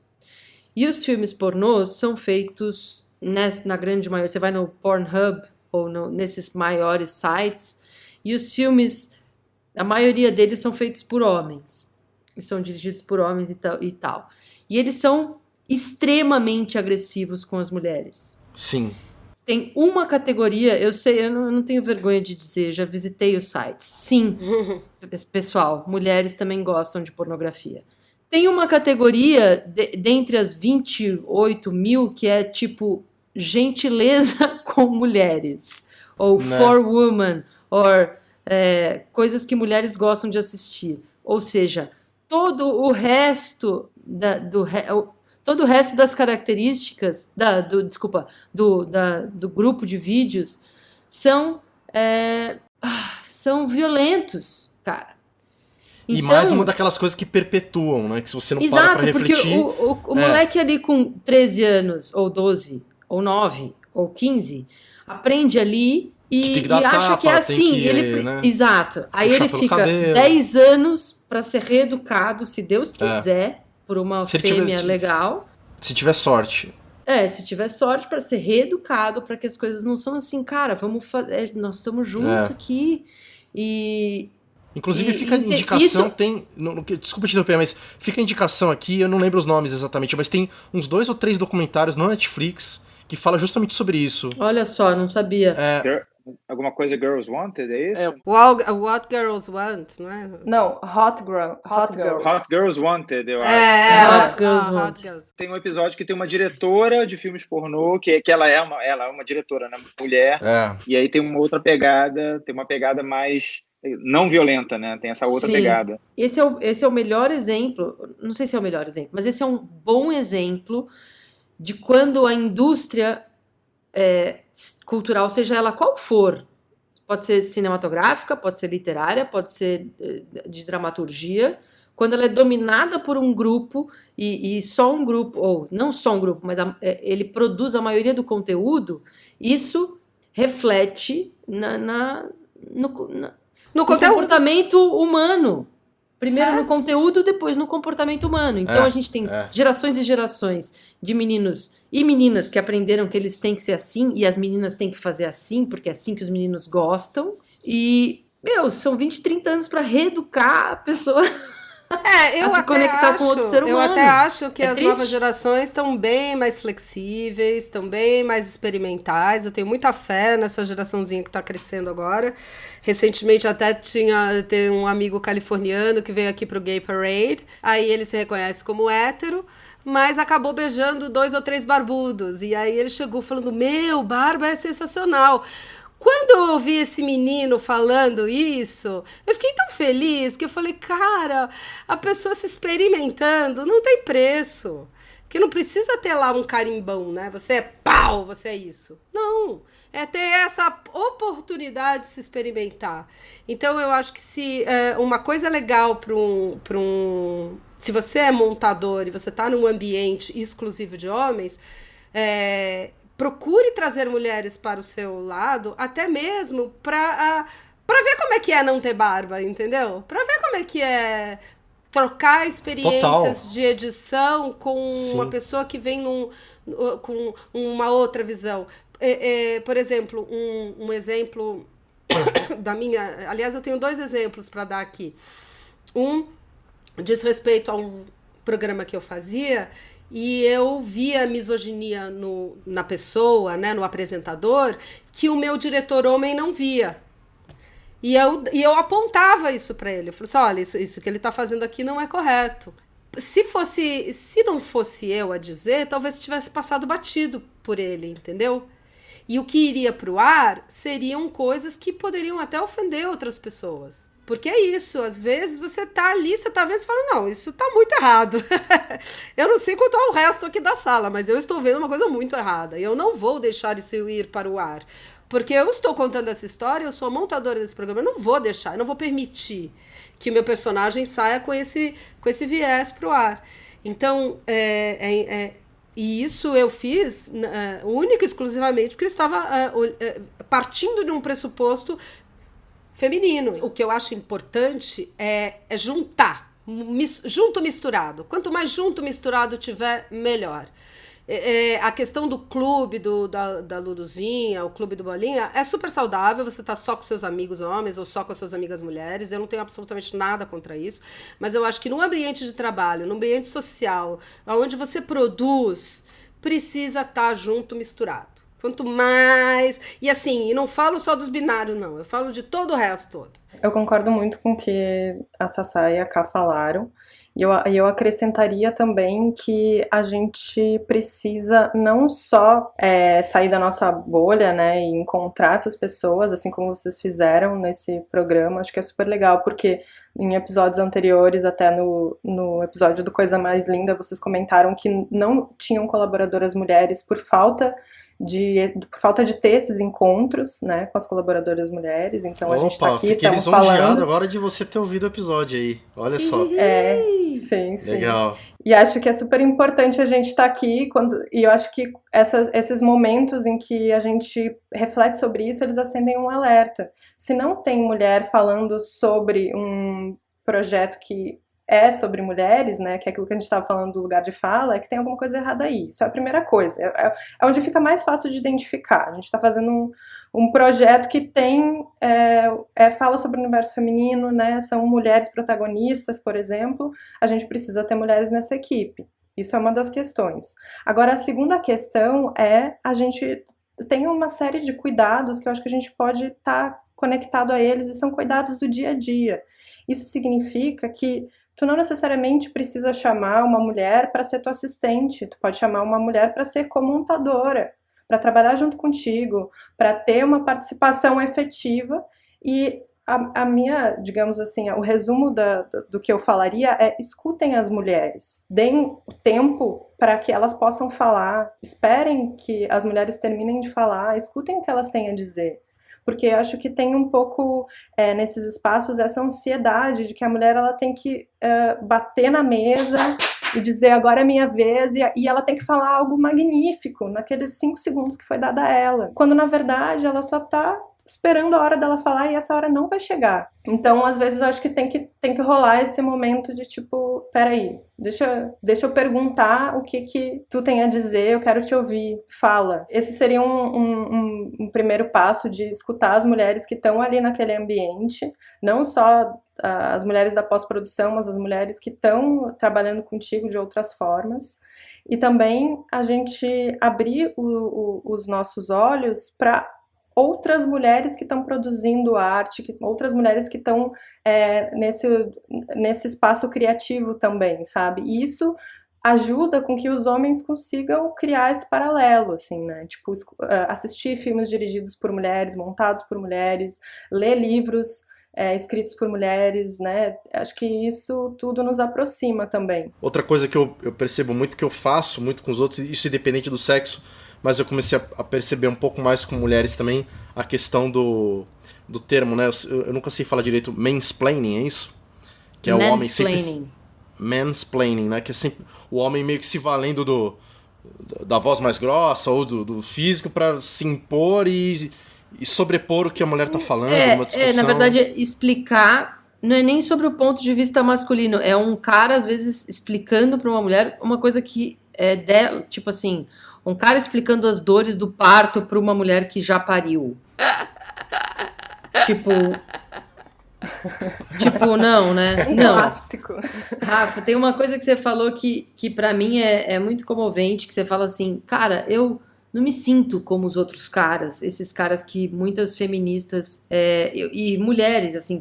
E os filmes pornôs são feitos, na grande maioria, você vai no Pornhub ou nesses maiores sites, e os filmes, a maioria deles são feitos por homens. E são dirigidos por homens e tal. E eles são extremamente agressivos com as mulheres. Sim. Tem uma categoria, eu sei, eu não tenho vergonha de dizer, já visitei os sites. Sim, pessoal, mulheres também gostam de pornografia. Tem uma categoria, dentre as 28 mil, que é tipo gentileza com mulheres. Ou for women, ou coisas que mulheres gostam de assistir. Ou seja, todo o resto todo o resto das características do grupo de vídeos são violentos, cara. Então, e mais uma daquelas coisas que perpetuam, né? Que se você não para pra refletir... Exato, porque o moleque ali com 13 anos, ou 12, ou 9, ou 15, aprende ali e acha que é assim. né? Exato. Aí puxar ele fica cabelo. 10 anos pra ser reeducado, se Deus quiser, por uma fêmea legal. Se tiver sorte. Se tiver sorte, pra ser reeducado, pra que as coisas não são assim, cara, vamos fazer, nós estamos juntos aqui e... Inclusive fica a indicação, desculpa te interromper, mas fica a indicação aqui, eu não lembro os nomes exatamente, mas tem uns 2 ou 3 documentários no Netflix que fala justamente sobre isso. Olha só, não sabia. Alguma coisa Girls Wanted, é isso? What Girls Want, não é? Não, Hot Girls. Hot Girls Wanted, eu acho. Hot Girls Want. Tem um episódio que tem uma diretora de filmes pornô, que ela é uma diretora, né, mulher, e aí tem uma outra pegada, tem uma pegada mais não violenta, né? Tem essa outra pegada. Esse é o melhor exemplo, não sei se é o melhor exemplo, mas esse é um bom exemplo de quando a indústria cultural, seja ela qual for, pode ser cinematográfica, pode ser literária, pode ser de dramaturgia, quando ela é dominada por um grupo e só um grupo, ou não só um grupo, mas ele produz a maioria do conteúdo, isso reflete no comportamento humano. Primeiro no conteúdo, depois no comportamento humano. Então a gente tem gerações e gerações de meninos e meninas que aprenderam que eles têm que ser assim e as meninas têm que fazer assim, porque é assim que os meninos gostam. E, são 20, 30 anos para reeducar a pessoa a se conectar com outro ser humano. Eu até acho que as novas gerações estão bem mais flexíveis, estão bem mais experimentais. Eu tenho muita fé nessa geraçãozinha que está crescendo agora. Recentemente até tem um amigo californiano que veio aqui pro Gay Parade. Aí ele se reconhece como hétero, mas acabou beijando 2 ou 3 barbudos. E aí ele chegou falando, barba é sensacional. Quando eu ouvi esse menino falando isso, eu fiquei tão feliz que eu falei, cara, a pessoa se experimentando não tem preço. Porque não precisa ter lá um carimbão, né? Você é pau, você é isso. Não, é ter essa oportunidade de se experimentar. Então eu acho que se uma coisa legal para se você é montador e você está num ambiente exclusivo de homens, procure trazer mulheres para o seu lado, até mesmo para ver como é que é não ter barba, entendeu? Para ver como é que é trocar experiências de edição com uma pessoa que vem com uma outra visão. Por exemplo, um exemplo da minha... Aliás, eu tenho 2 exemplos para dar aqui. Um diz respeito a um programa que eu fazia... E eu via misoginia na pessoa, né, no apresentador, que o meu diretor homem não via. E eu apontava isso para ele. Eu falei assim, olha, isso que ele está fazendo aqui não é correto. Se não fosse eu a dizer, talvez tivesse passado batido por ele, entendeu? E o que iria pro ar seriam coisas que poderiam até ofender outras pessoas. Porque é isso, às vezes você tá ali, você tá vendo e fala, não, isso tá muito errado. Eu não sei quanto ao resto aqui da sala, mas eu estou vendo uma coisa muito errada. E eu não vou deixar isso ir para o ar. Porque eu estou contando essa história, eu sou a montadora desse programa, eu não vou deixar, eu não vou permitir que o meu personagem saia com esse viés pro ar. Então, e isso eu fiz única e exclusivamente porque eu estava partindo de um pressuposto feminino. O que eu acho importante é juntar, junto misturado. Quanto mais junto misturado tiver, melhor. A questão do clube da Luluzinha, o clube do Bolinha, é super saudável, você tá só com seus amigos homens ou só com as suas amigas mulheres, eu não tenho absolutamente nada contra isso, mas eu acho que num ambiente de trabalho, num ambiente social, onde você produz, precisa estar junto, misturado. Quanto mais... E assim, e não falo só dos binários, não, eu falo de todo o resto todo. Eu concordo muito com o que a Sassá e a Ká falaram. E eu acrescentaria também que a gente precisa não só sair da nossa bolha, né, e encontrar essas pessoas, assim como vocês fizeram nesse programa. Acho que é super legal, porque em episódios anteriores, até no episódio do Coisa Mais Linda, vocês comentaram que não tinham colaboradoras mulheres por falta de ter esses encontros, né, com as colaboradoras mulheres. Então a gente tá aqui, fiquei estamos lisonjeado falando agora de você ter ouvido o episódio aí. Olha só. Sim. Legal. E acho que é super importante a gente estar aqui, e eu acho que esses momentos em que a gente reflete sobre isso, eles acendem um alerta. Se não tem mulher falando sobre um projeto que é sobre mulheres, né, que é aquilo que a gente estava falando do lugar de fala, é que tem alguma coisa errada aí. Isso é a primeira coisa. É onde fica mais fácil de identificar. A gente está fazendo um projeto que tem fala sobre o universo feminino, né, são mulheres protagonistas, por exemplo. A gente precisa ter mulheres nessa equipe. Isso é uma das questões. Agora, a segunda questão a gente tem uma série de cuidados que eu acho que a gente pode estar conectado a eles, e são cuidados do dia a dia. Isso significa que tu não necessariamente precisa chamar uma mulher para ser tua assistente, tu pode chamar uma mulher para ser comontadora, para trabalhar junto contigo, para ter uma participação efetiva. E a minha, digamos assim, o resumo do que eu falaria é: escutem as mulheres, deem tempo para que elas possam falar, esperem que as mulheres terminem de falar, escutem o que elas têm a dizer. Porque eu acho que tem um pouco nesses espaços essa ansiedade de que a mulher ela tem que bater na mesa e dizer agora é minha vez, e ela tem que falar algo magnífico naqueles 5 segundos que foi dado a ela, quando na verdade ela só está esperando a hora dela falar e essa hora não vai chegar. Então, às vezes, eu acho que tem que rolar esse momento de tipo, peraí, deixa eu perguntar o que tu tem a dizer, eu quero te ouvir, fala. Esse seria um primeiro passo de escutar as mulheres que estão ali naquele ambiente, não só as mulheres da pós-produção, mas as mulheres que estão trabalhando contigo de outras formas. E também a gente abrir os nossos olhos para outras mulheres que estão produzindo arte, outras mulheres que estão nesse espaço criativo também, sabe? E isso ajuda com que os homens consigam criar esse paralelo, assim, né? Tipo, assistir filmes dirigidos por mulheres, montados por mulheres, ler livros escritos por mulheres, né? Acho que isso tudo nos aproxima também. Outra coisa que eu percebo muito, que eu faço muito com os outros, isso independente do sexo, mas eu comecei a perceber um pouco mais com mulheres também, a questão do termo, né? Eu nunca sei falar direito, mansplaining, é isso? Que é o homem sempre... Mansplaining, né? Que é sempre o homem meio que se valendo da voz mais grossa ou do físico para se impor e sobrepor o que a mulher tá falando numa discussão. Na verdade, explicar não é nem sobre o ponto de vista masculino, é um cara, às vezes, explicando para uma mulher uma coisa que é dela, tipo assim... Um cara explicando as dores do parto para uma mulher que já pariu. Tipo, não, né? Não. Clássico. Rafa, tem uma coisa que você falou que para mim é muito comovente, que você fala assim, cara, eu não me sinto como os outros caras, esses caras que muitas feministas e mulheres, assim,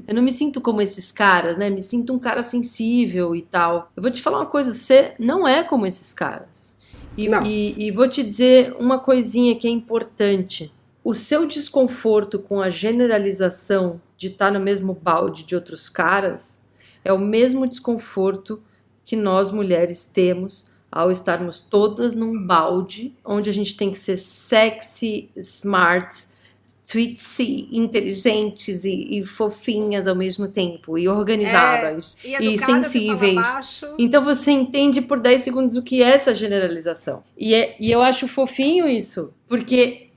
eu não me sinto como esses caras, né? Me sinto um cara sensível e tal. Eu vou te falar uma coisa, você não é como esses caras. Não. E vou te dizer uma coisinha que é importante. O seu desconforto com a generalização de estar no mesmo balde de outros caras é o mesmo desconforto que nós mulheres temos ao estarmos todas num balde onde a gente tem que ser sexy, smart, twitsy, inteligentes e fofinhas ao mesmo tempo, e organizadas, e sensíveis. Então você entende por 10 segundos o que é essa generalização. E eu acho fofinho isso, porque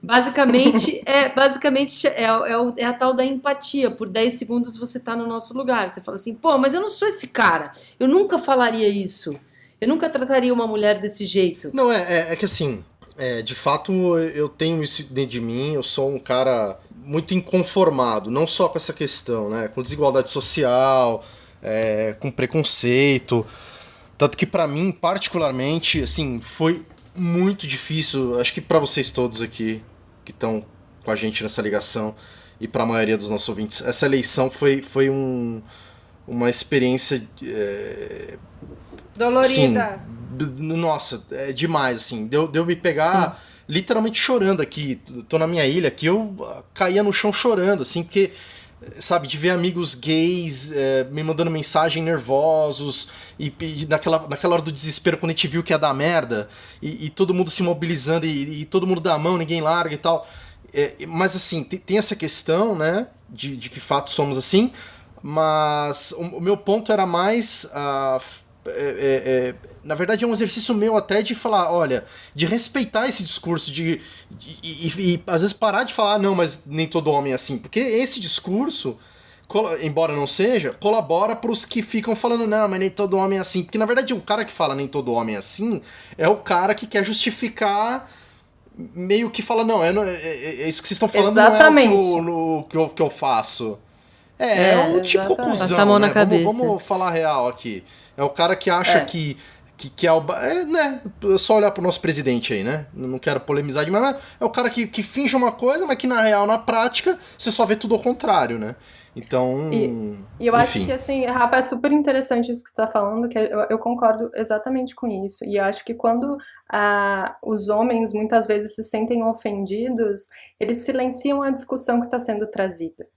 basicamente é a tal da empatia. Por 10 segundos você tá no nosso lugar. Você fala assim, pô, mas eu não sou esse cara. Eu nunca falaria isso. Eu nunca trataria uma mulher desse jeito. Não, é que assim... de fato, eu tenho isso dentro de mim, eu sou um cara muito inconformado, não só com essa questão, né? Com desigualdade social, com preconceito. Tanto que pra mim, particularmente, assim, foi muito difícil, acho que pra vocês todos aqui que estão com a gente nessa ligação e pra maioria dos nossos ouvintes, essa eleição foi uma experiência... dolorida. Assim, nossa, é demais, assim. Deu me pegar literalmente chorando aqui. Tô na minha ilha aqui, eu caía no chão chorando, assim, porque, sabe, de ver amigos gays me mandando mensagem nervosos e naquela hora do desespero, quando a gente viu que ia dar merda e todo mundo se mobilizando e todo mundo dá a mão, ninguém larga e tal. Mas, assim, tem essa questão, né, de que fato somos assim, mas o meu ponto era mais... na verdade é um exercício meu até de falar, olha, de respeitar esse discurso e às vezes parar de falar, não, mas nem todo homem é assim, porque esse discurso, embora não seja, colabora para os que ficam falando, não, mas nem todo homem é assim, porque na verdade o cara que fala nem todo homem é assim é o cara que quer justificar, meio que fala, não, é isso que vocês estão falando. Exatamente. Não é o que eu faço. O tipo cuzão, passa a mão na né? cabeça. Vamos falar real aqui. É o cara que acha que é o... né? É só olhar pro nosso presidente aí, né? Não quero polemizar demais, mas é o cara que finge uma coisa, mas que na real, na prática, você só vê tudo ao contrário, né? Então... E eu acho que, assim, Rafa, é super interessante isso que tu tá falando, que eu concordo exatamente com isso. E eu acho que quando os homens muitas vezes se sentem ofendidos, eles silenciam a discussão que está sendo trazida.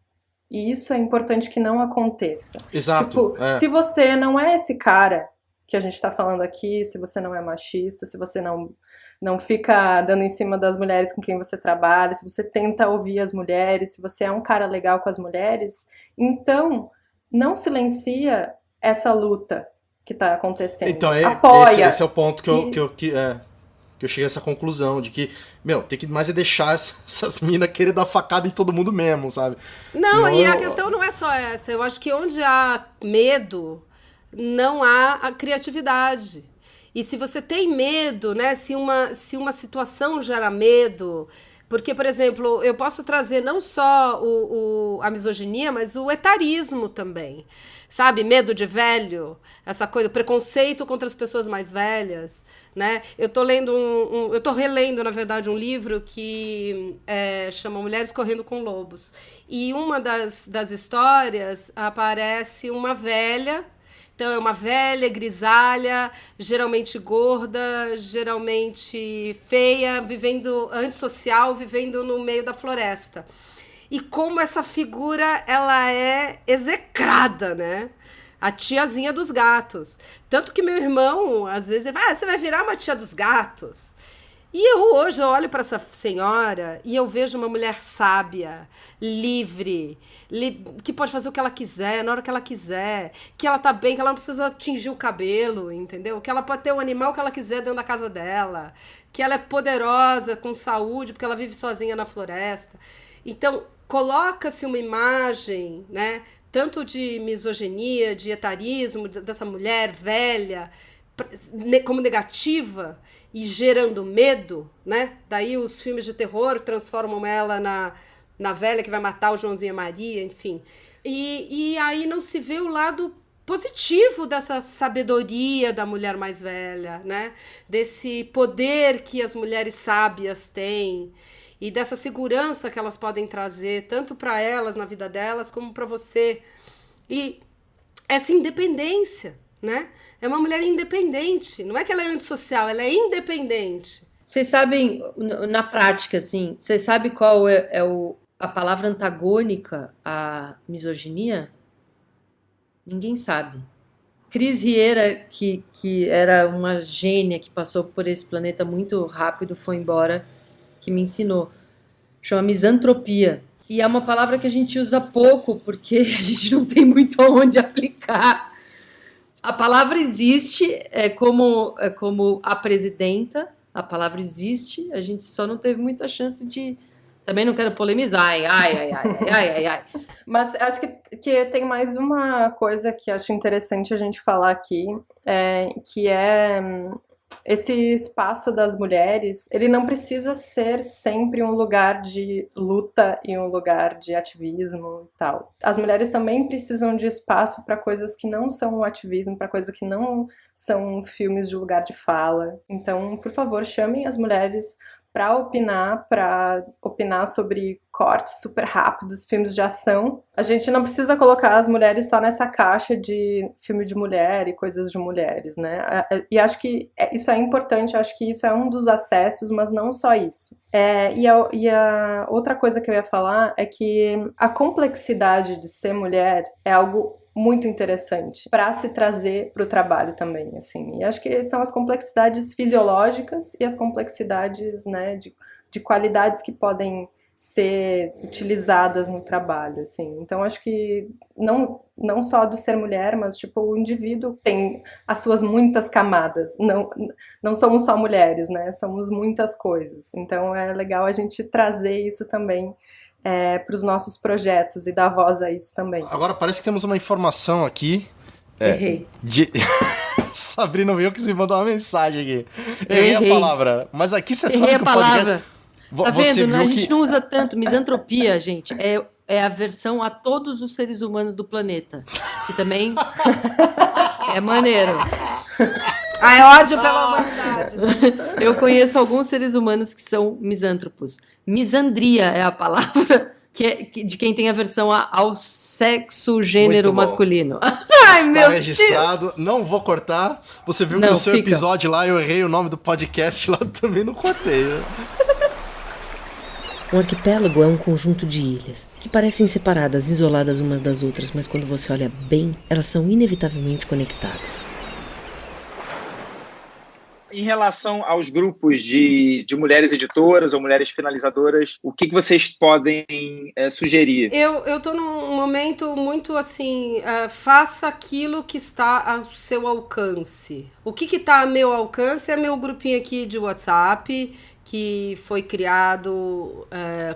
E isso é importante que não aconteça. Exato. Tipo, se você não é esse cara que a gente tá falando aqui, se você não é machista, se você não fica dando em cima das mulheres com quem você trabalha, se você tenta ouvir as mulheres, se você é um cara legal com as mulheres, então não silencia essa luta que tá acontecendo. Então, apoia. Esse é o ponto que eu cheguei a essa conclusão, de que, tem que mais deixar essas minas querer dar facada em todo mundo mesmo, sabe? Não, e a questão não é só essa. Eu acho que onde há medo, não há a criatividade. E se você tem medo, né? Se uma situação gera medo... Porque, por exemplo, eu posso trazer não só a misoginia, mas o etarismo também. Sabe? Medo de velho, essa coisa, preconceito contra as pessoas mais velhas, né? Eu tô lendo eu tô relendo, na verdade, um livro que chama Mulheres Correndo com Lobos. E uma das histórias aparece uma velha. Então, é uma velha, grisalha, geralmente gorda, geralmente feia, antissocial, vivendo no meio da floresta. E como essa figura, ela é execrada, né? A tiazinha dos gatos. Tanto que meu irmão, às vezes, ele fala, você vai virar uma tia dos gatos. E hoje eu olho para essa senhora e eu vejo uma mulher sábia, livre, que pode fazer o que ela quiser, na hora que ela quiser, que ela tá bem, que ela não precisa tingir o cabelo, entendeu? Que ela pode ter o animal que ela quiser dentro da casa dela, que ela é poderosa, com saúde, porque ela vive sozinha na floresta. Então, coloca-se uma imagem, né, tanto de misoginia, de etarismo, dessa mulher velha, como negativa e gerando medo, né? Daí os filmes de terror transformam ela na velha que vai matar o Joãozinho e a Maria, enfim. E aí não se vê o lado positivo dessa sabedoria da mulher mais velha, né? Desse poder que as mulheres sábias têm e dessa segurança que elas podem trazer tanto para elas na vida delas como para você. E essa independência, né? É uma mulher independente. Não é que ela é antissocial, ela é independente. Vocês sabem, na prática, assim, vocês sabem qual a palavra antagônica à misoginia? Ninguém sabe. Cris Rieira, que era uma gênia que passou por esse planeta muito rápido, foi embora, que me ensinou. Chama misantropia. E é uma palavra que a gente usa pouco, porque a gente não tem muito onde aplicar. A palavra existe, é como a presidenta, a palavra existe, a gente só não teve muita chance de... Também não quero polemizar, ai. Mas acho que tem mais uma coisa que acho interessante a gente falar aqui, que é esse espaço das mulheres, ele não precisa ser sempre um lugar de luta e um lugar de ativismo e tal. As mulheres também precisam de espaço para coisas que não são o ativismo, para coisas que não são filmes de lugar de fala. Então, por favor, chamem as mulheres para opinar sobre cortes super rápidos, filmes de ação. A gente não precisa colocar as mulheres só nessa caixa de filme de mulher e coisas de mulheres, né? E acho que isso é importante, acho que isso é um dos acessos, mas não só isso. E a outra coisa que eu ia falar é que a complexidade de ser mulher é algo muito interessante para se trazer para o trabalho também, assim. E acho que são as complexidades fisiológicas e as complexidades, né, de qualidades que podem ser utilizadas no trabalho, assim. Então acho que não só do ser mulher, mas tipo o indivíduo tem as suas muitas camadas. Não somos só mulheres, né? Somos muitas coisas. Então é legal a gente trazer isso também para os nossos projetos e dar voz a isso também. Agora parece que temos uma informação aqui. Errei. Sabrina Wilkes me mandou uma mensagem aqui. Errei a palavra. Mas aqui você sabe Errei que a palavra. Tá vendo? Viu A gente não usa tanto. Misantropia, gente, é a versão a todos os seres humanos do planeta. Que também é maneiro. É ódio pela humanidade. Eu conheço alguns seres humanos que são misântropos. Misandria é a palavra de quem tem a versão ao sexo gênero masculino. Ai, está registrado. Deus. Não vou cortar. Você viu que no seu episódio lá eu errei o nome do podcast, lá também não cortei. Né? Um arquipélago é um conjunto de ilhas que parecem separadas, isoladas umas das outras, mas quando você olha bem, elas são inevitavelmente conectadas. Em relação aos grupos de mulheres editoras ou mulheres finalizadoras, o que vocês podem sugerir? Eu tô num momento muito assim, faça aquilo que está ao seu alcance. O que está a meu alcance é meu grupinho aqui de WhatsApp, que foi criado,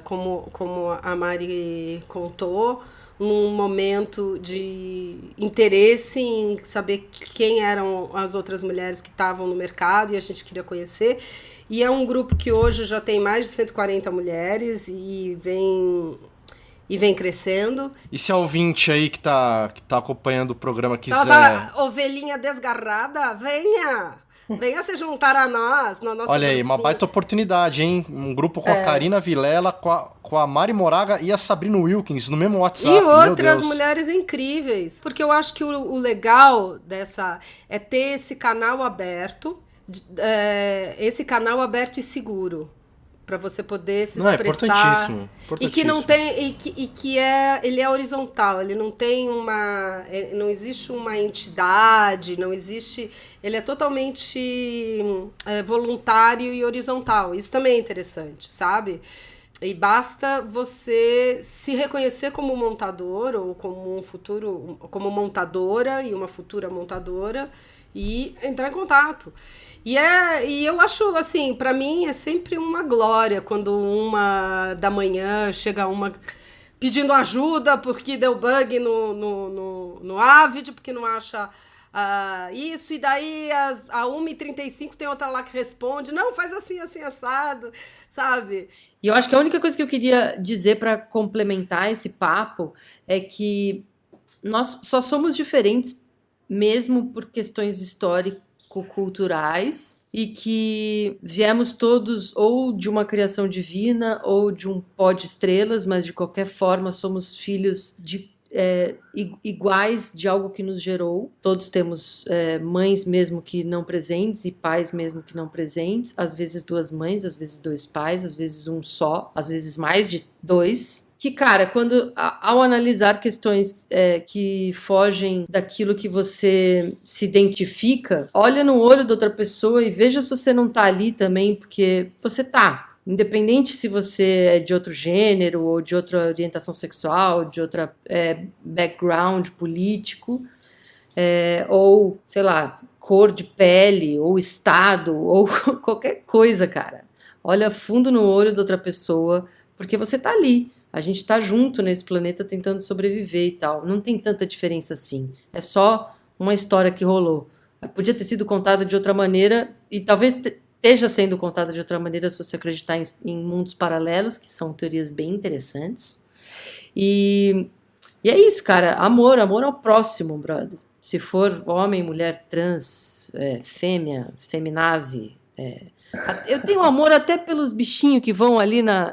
como a Mari contou, num momento de interesse em saber quem eram as outras mulheres que estavam no mercado e a gente queria conhecer. E é um grupo que hoje já tem mais de 140 mulheres e vem crescendo. E se a ouvinte aí que tá acompanhando o programa quiser... Ovelhinha desgarrada, venha se juntar a nós. No nosso Olha aí, uma baita oportunidade, hein? Um grupo com a Karina Vilela, com a Mari Moraga e a Sabrina Wilkins no mesmo WhatsApp. E outras mulheres incríveis. Porque eu acho que o legal dessa é ter esse canal aberto, e seguro. Para você poder se expressar. É importantíssimo. E que não tem. Ele é horizontal, ele não tem uma. Não existe uma entidade, não existe. Ele é totalmente voluntário e horizontal. Isso também é interessante, sabe? E basta você se reconhecer como montador ou como montadora e uma futura montadora e entrar em contato. E eu acho, assim, pra mim é sempre uma glória quando 1h chega uma pedindo ajuda porque deu bug no Avid, porque não acha isso, e daí a 1h35 tem outra lá que responde, não, faz assim, assim, assado, sabe? E eu acho que a única coisa que eu queria dizer para complementar esse papo é que nós só somos diferentes mesmo por questões histórico-culturais e que viemos todos ou de uma criação divina ou de um pó de estrelas, mas de qualquer forma somos filhos de iguais de algo que nos gerou. Todos temos mães mesmo que não presentes e pais mesmo que não presentes. Às vezes 2 mães, às vezes 2 pais, às vezes um só, às vezes mais de 2. Que, cara, ao analisar questões que fogem daquilo que você se identifica, olha no olho da outra pessoa e veja se você não tá ali também, porque você tá. Independente se você é de outro gênero, ou de outra orientação sexual, de outra background político, ou, sei lá, cor de pele, ou estado, ou qualquer coisa, cara. Olha fundo no olho da outra pessoa, porque você tá ali. A gente tá junto nesse planeta tentando sobreviver e tal. Não tem tanta diferença assim. É só uma história que rolou. Podia ter sido contada de outra maneira, e talvez esteja sendo contada de outra maneira se você acreditar em mundos paralelos, que são teorias bem interessantes. E é isso, cara. Amor ao próximo, brother. Se for homem, mulher, trans, fêmea, feminazi. Eu tenho amor até pelos bichinhos que vão ali na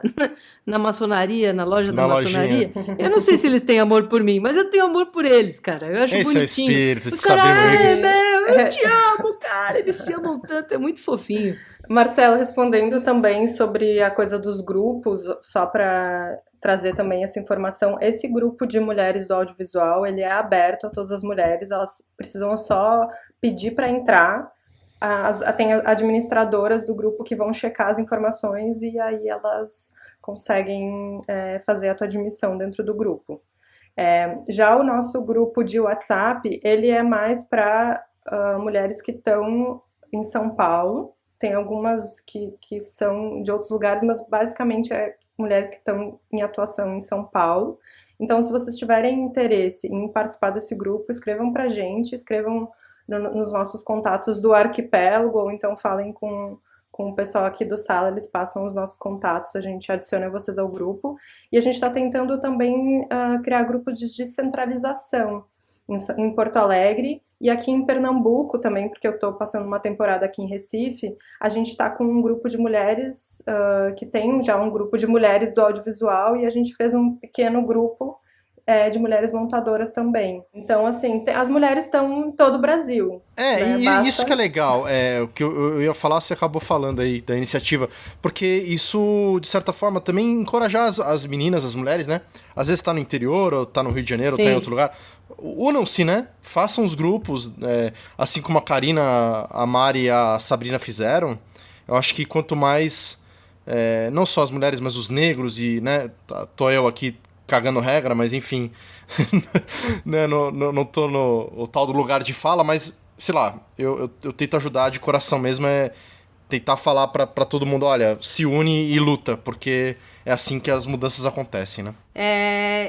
maçonaria, na loja da maçonaria. Eu não sei se eles têm amor por mim, mas eu tenho amor por eles, cara. Eu acho bonitinho. Esse é o espírito de cara, saber eu te amo, cara. Eles se amam tanto, é muito fofinho. Marcelo, respondendo também sobre a coisa dos grupos, só para trazer também essa informação, esse grupo de mulheres do audiovisual, ele é aberto a todas as mulheres, elas precisam só pedir para entrar. Tem administradoras do grupo que vão checar as informações e aí elas conseguem fazer a tua admissão dentro do grupo. Já o nosso grupo de WhatsApp, ele é mais para mulheres que estão em São Paulo. Tem algumas que são de outros lugares, mas basicamente mulheres que estão em atuação em São Paulo. Então, se vocês tiverem interesse em participar desse grupo, escrevam pra gente, escrevam nos nossos contatos do Arquipélago, ou então falem com o pessoal aqui do Sala, eles passam os nossos contatos, a gente adiciona vocês ao grupo. E a gente está tentando também criar grupos de descentralização em Porto Alegre e aqui em Pernambuco também, porque eu estou passando uma temporada aqui em Recife. A gente está com um grupo de mulheres que tem já um grupo de mulheres do audiovisual e a gente fez um pequeno grupo de mulheres montadoras também. Então, assim, as mulheres estão em todo o Brasil. Né? Isso que é legal. O que eu ia falar, você acabou falando aí da iniciativa, porque isso, de certa forma, também encorajar as meninas, as mulheres, né? Às vezes tá no interior, ou tá no Rio de Janeiro, Sim. ou tá em outro lugar. Unam-se, né? Façam os grupos, assim como a Karina, a Mari e a Sabrina fizeram. Eu acho que quanto mais, não só as mulheres, mas os negros e, né? Tô eu aqui cagando regra, mas enfim, né, não tô no tal do lugar de fala, mas, sei lá, eu tento ajudar de coração mesmo, tentar falar pra todo mundo, olha, se une e luta, porque é assim que as mudanças acontecem, né?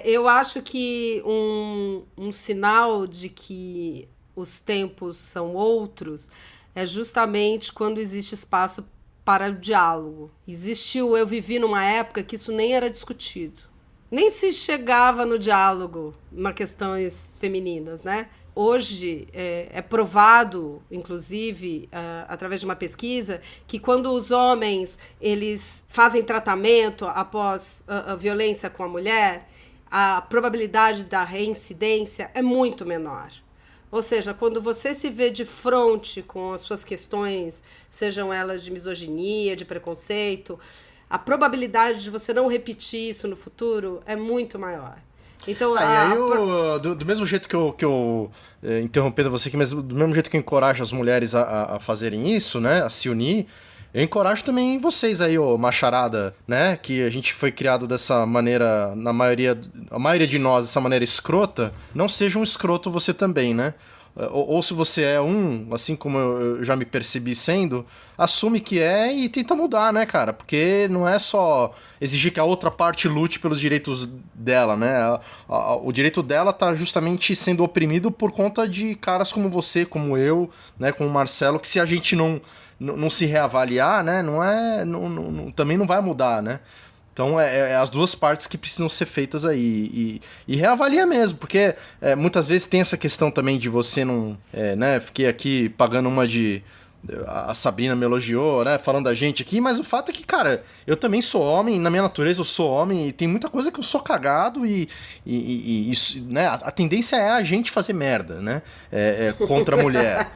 Eu acho que um sinal de que os tempos são outros é justamente quando existe espaço para o diálogo. Eu vivi numa época que isso nem era discutido. Nem se chegava no diálogo nas questões femininas, né? Hoje é provado, inclusive, através de uma pesquisa, que quando os homens eles fazem tratamento após a violência com a mulher, a probabilidade da reincidência é muito menor. Ou seja, quando você se vê de frente com as suas questões, sejam elas de misoginia, de preconceito, a probabilidade de você não repetir isso no futuro é muito maior. Então, do mesmo jeito que eu interrompendo você aqui, mas do mesmo jeito que eu encorajo as mulheres a fazerem isso, né, a se unir, eu encorajo também vocês aí, ô macharada, né, que a gente foi criado dessa maneira, a maioria de nós, dessa maneira escrota, não seja um escroto você também, né? Ou se você é assim como eu já me percebi sendo, assume que e tenta mudar, né, cara? Porque não é só exigir que a outra parte lute pelos direitos dela, né? O direito dela tá justamente sendo oprimido por conta de caras como você, como eu, né, como o Marcelo, que se a gente não se reavaliar, né, também não vai mudar, né? Então, as duas partes que precisam ser feitas aí. E reavalia mesmo, porque muitas vezes tem essa questão também de você não... né, fiquei aqui pagando uma de a Sabrina me elogiou, né, falando da gente aqui, mas o fato é que, cara, eu também sou homem, na minha natureza eu sou homem, e tem muita coisa que eu sou cagado e né, a tendência é a gente fazer merda, né, contra a mulher.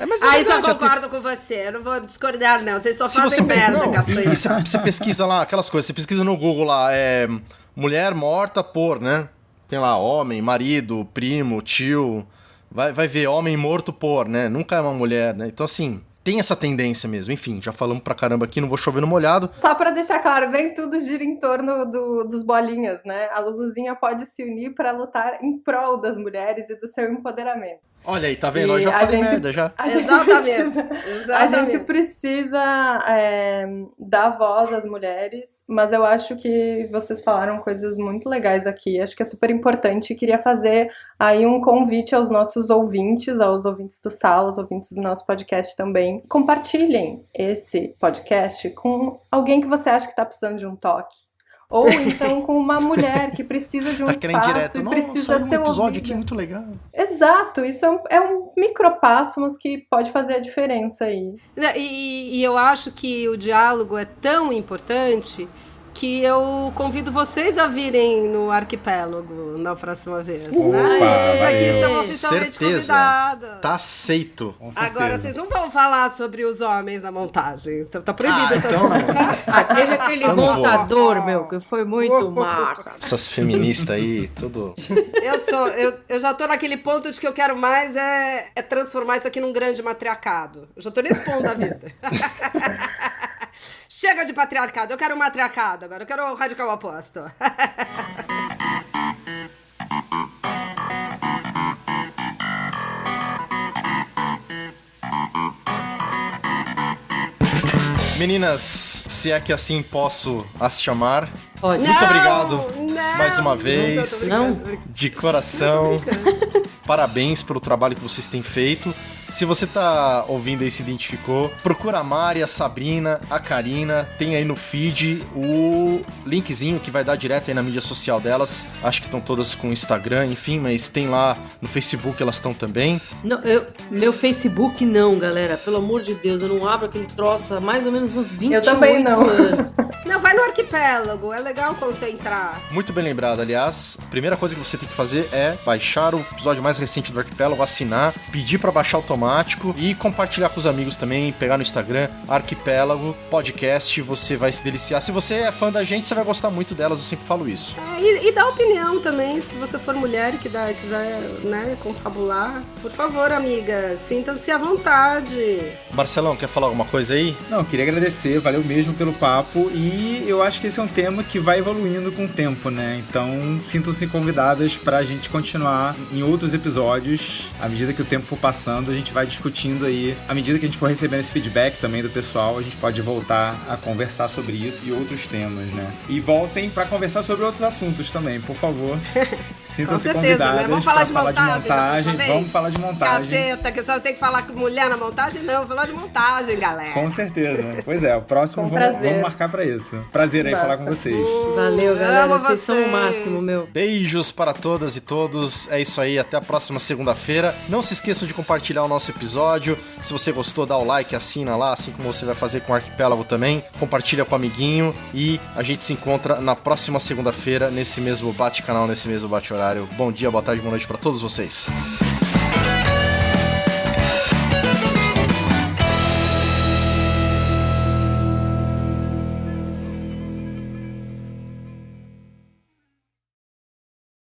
Mas isso eu concordo com você, eu não vou discordar não, vocês só fazem merda, cacete. E você pesquisa lá, aquelas coisas, você pesquisa no Google lá, mulher morta por, né, tem lá homem, marido, primo, tio, vai ver homem morto por, né, nunca é uma mulher, né, então assim... Tem essa tendência mesmo. Enfim, já falamos pra caramba aqui, não vou chover no molhado. Só pra deixar claro, nem tudo gira em torno dos bolinhas, né? A Luluzinha pode se unir pra lutar em prol das mulheres e do seu empoderamento. Olha aí, tá vendo? Eu já falei merda, já. Exatamente. A gente precisa dar voz às mulheres, mas eu acho que vocês falaram coisas muito legais aqui. Acho que é super importante. Queria fazer aí um convite aos nossos ouvintes, aos ouvintes do Sala, aos ouvintes do nosso podcast também. Compartilhem esse podcast com alguém que você acha que tá precisando de um toque. Ou então com uma mulher que precisa de um espaço direto. E precisa ser um episódio ouvida. Aqui muito legal. Exato, isso é um micropasso, mas que pode fazer a diferença aí. E eu acho que o diálogo é tão importante que eu convido vocês a virem no Arquipélago na próxima vez. Opa, né? Vocês aqui estão Certeza. oficialmente convidados. Tá aceito. Agora, vocês não vão falar sobre os homens na montagem. Tá proibido essa então Teve aquele montador, meu, que foi muito massa. Essas feministas aí, tudo... Eu já tô naquele ponto de que eu quero mais é transformar isso aqui num grande matriarcado. Eu já tô nesse ponto da vida. Chega de patriarcado, eu quero um matriarcado agora, eu quero o radical oposto. Meninas, se é que assim posso as chamar, Pode. muito obrigado mais uma vez, Não? de coração. Parabéns pelo trabalho que vocês têm feito. Se você tá ouvindo aí e se identificou, procura a Mari, a Sabrina, a Karina. Tem aí no feed o linkzinho que vai dar direto aí na mídia social delas. Acho que estão todas com Instagram, enfim, mas tem lá no Facebook, elas estão também. Não, meu Facebook não, galera. Pelo amor de Deus, eu não abro aquele troço há mais ou menos uns 28 Eu também não. anos. Não, vai no Arquipélago, é legal quando você entrar. Muito bem lembrado, aliás. A primeira coisa que você tem que fazer é baixar o episódio mais recente do Arquipélago, assinar, pedir pra baixar automático e compartilhar com os amigos também, pegar no Instagram, Arquipélago Podcast, você vai se deliciar. Se você é fã da gente, você vai gostar muito delas, eu sempre falo isso. E dá opinião também, se você for mulher e quiser, né, confabular. Por favor, amiga, sintam-se à vontade. Marcelão, quer falar alguma coisa aí? Não, queria agradecer, valeu mesmo pelo papo, e eu acho que esse é um tema que vai evoluindo com o tempo, né? Então, sintam-se convidadas pra gente continuar em outros episódios. À medida que o tempo for passando, a gente vai discutindo aí. À medida que a gente for recebendo esse feedback também do pessoal, a gente pode voltar a conversar sobre isso e outros temas, né? E voltem pra conversar sobre outros assuntos também, por favor. Sintam-se convidadas, né? Vamos falar de montagem. Vamos falar de montagem. Caceta, que só tem que falar com mulher na montagem? Não, vou falar de montagem, galera. Com certeza. Pois é, o próximo vamos marcar pra isso. Prazer aí falar com vocês. Valeu, galera. Amo Vocês são o vocês. máximo, meu. Beijos para todas e todos. É isso aí, até a próxima segunda-feira. Não se esqueçam de compartilhar o nosso episódio. Se você gostou, dá o like, assina lá, assim como você vai fazer com o Arquipélago também. Compartilha com o amiguinho e a gente se encontra na próxima segunda-feira nesse mesmo bate-canal, nesse mesmo bate-horário. Bom dia, boa tarde, boa noite para todos vocês.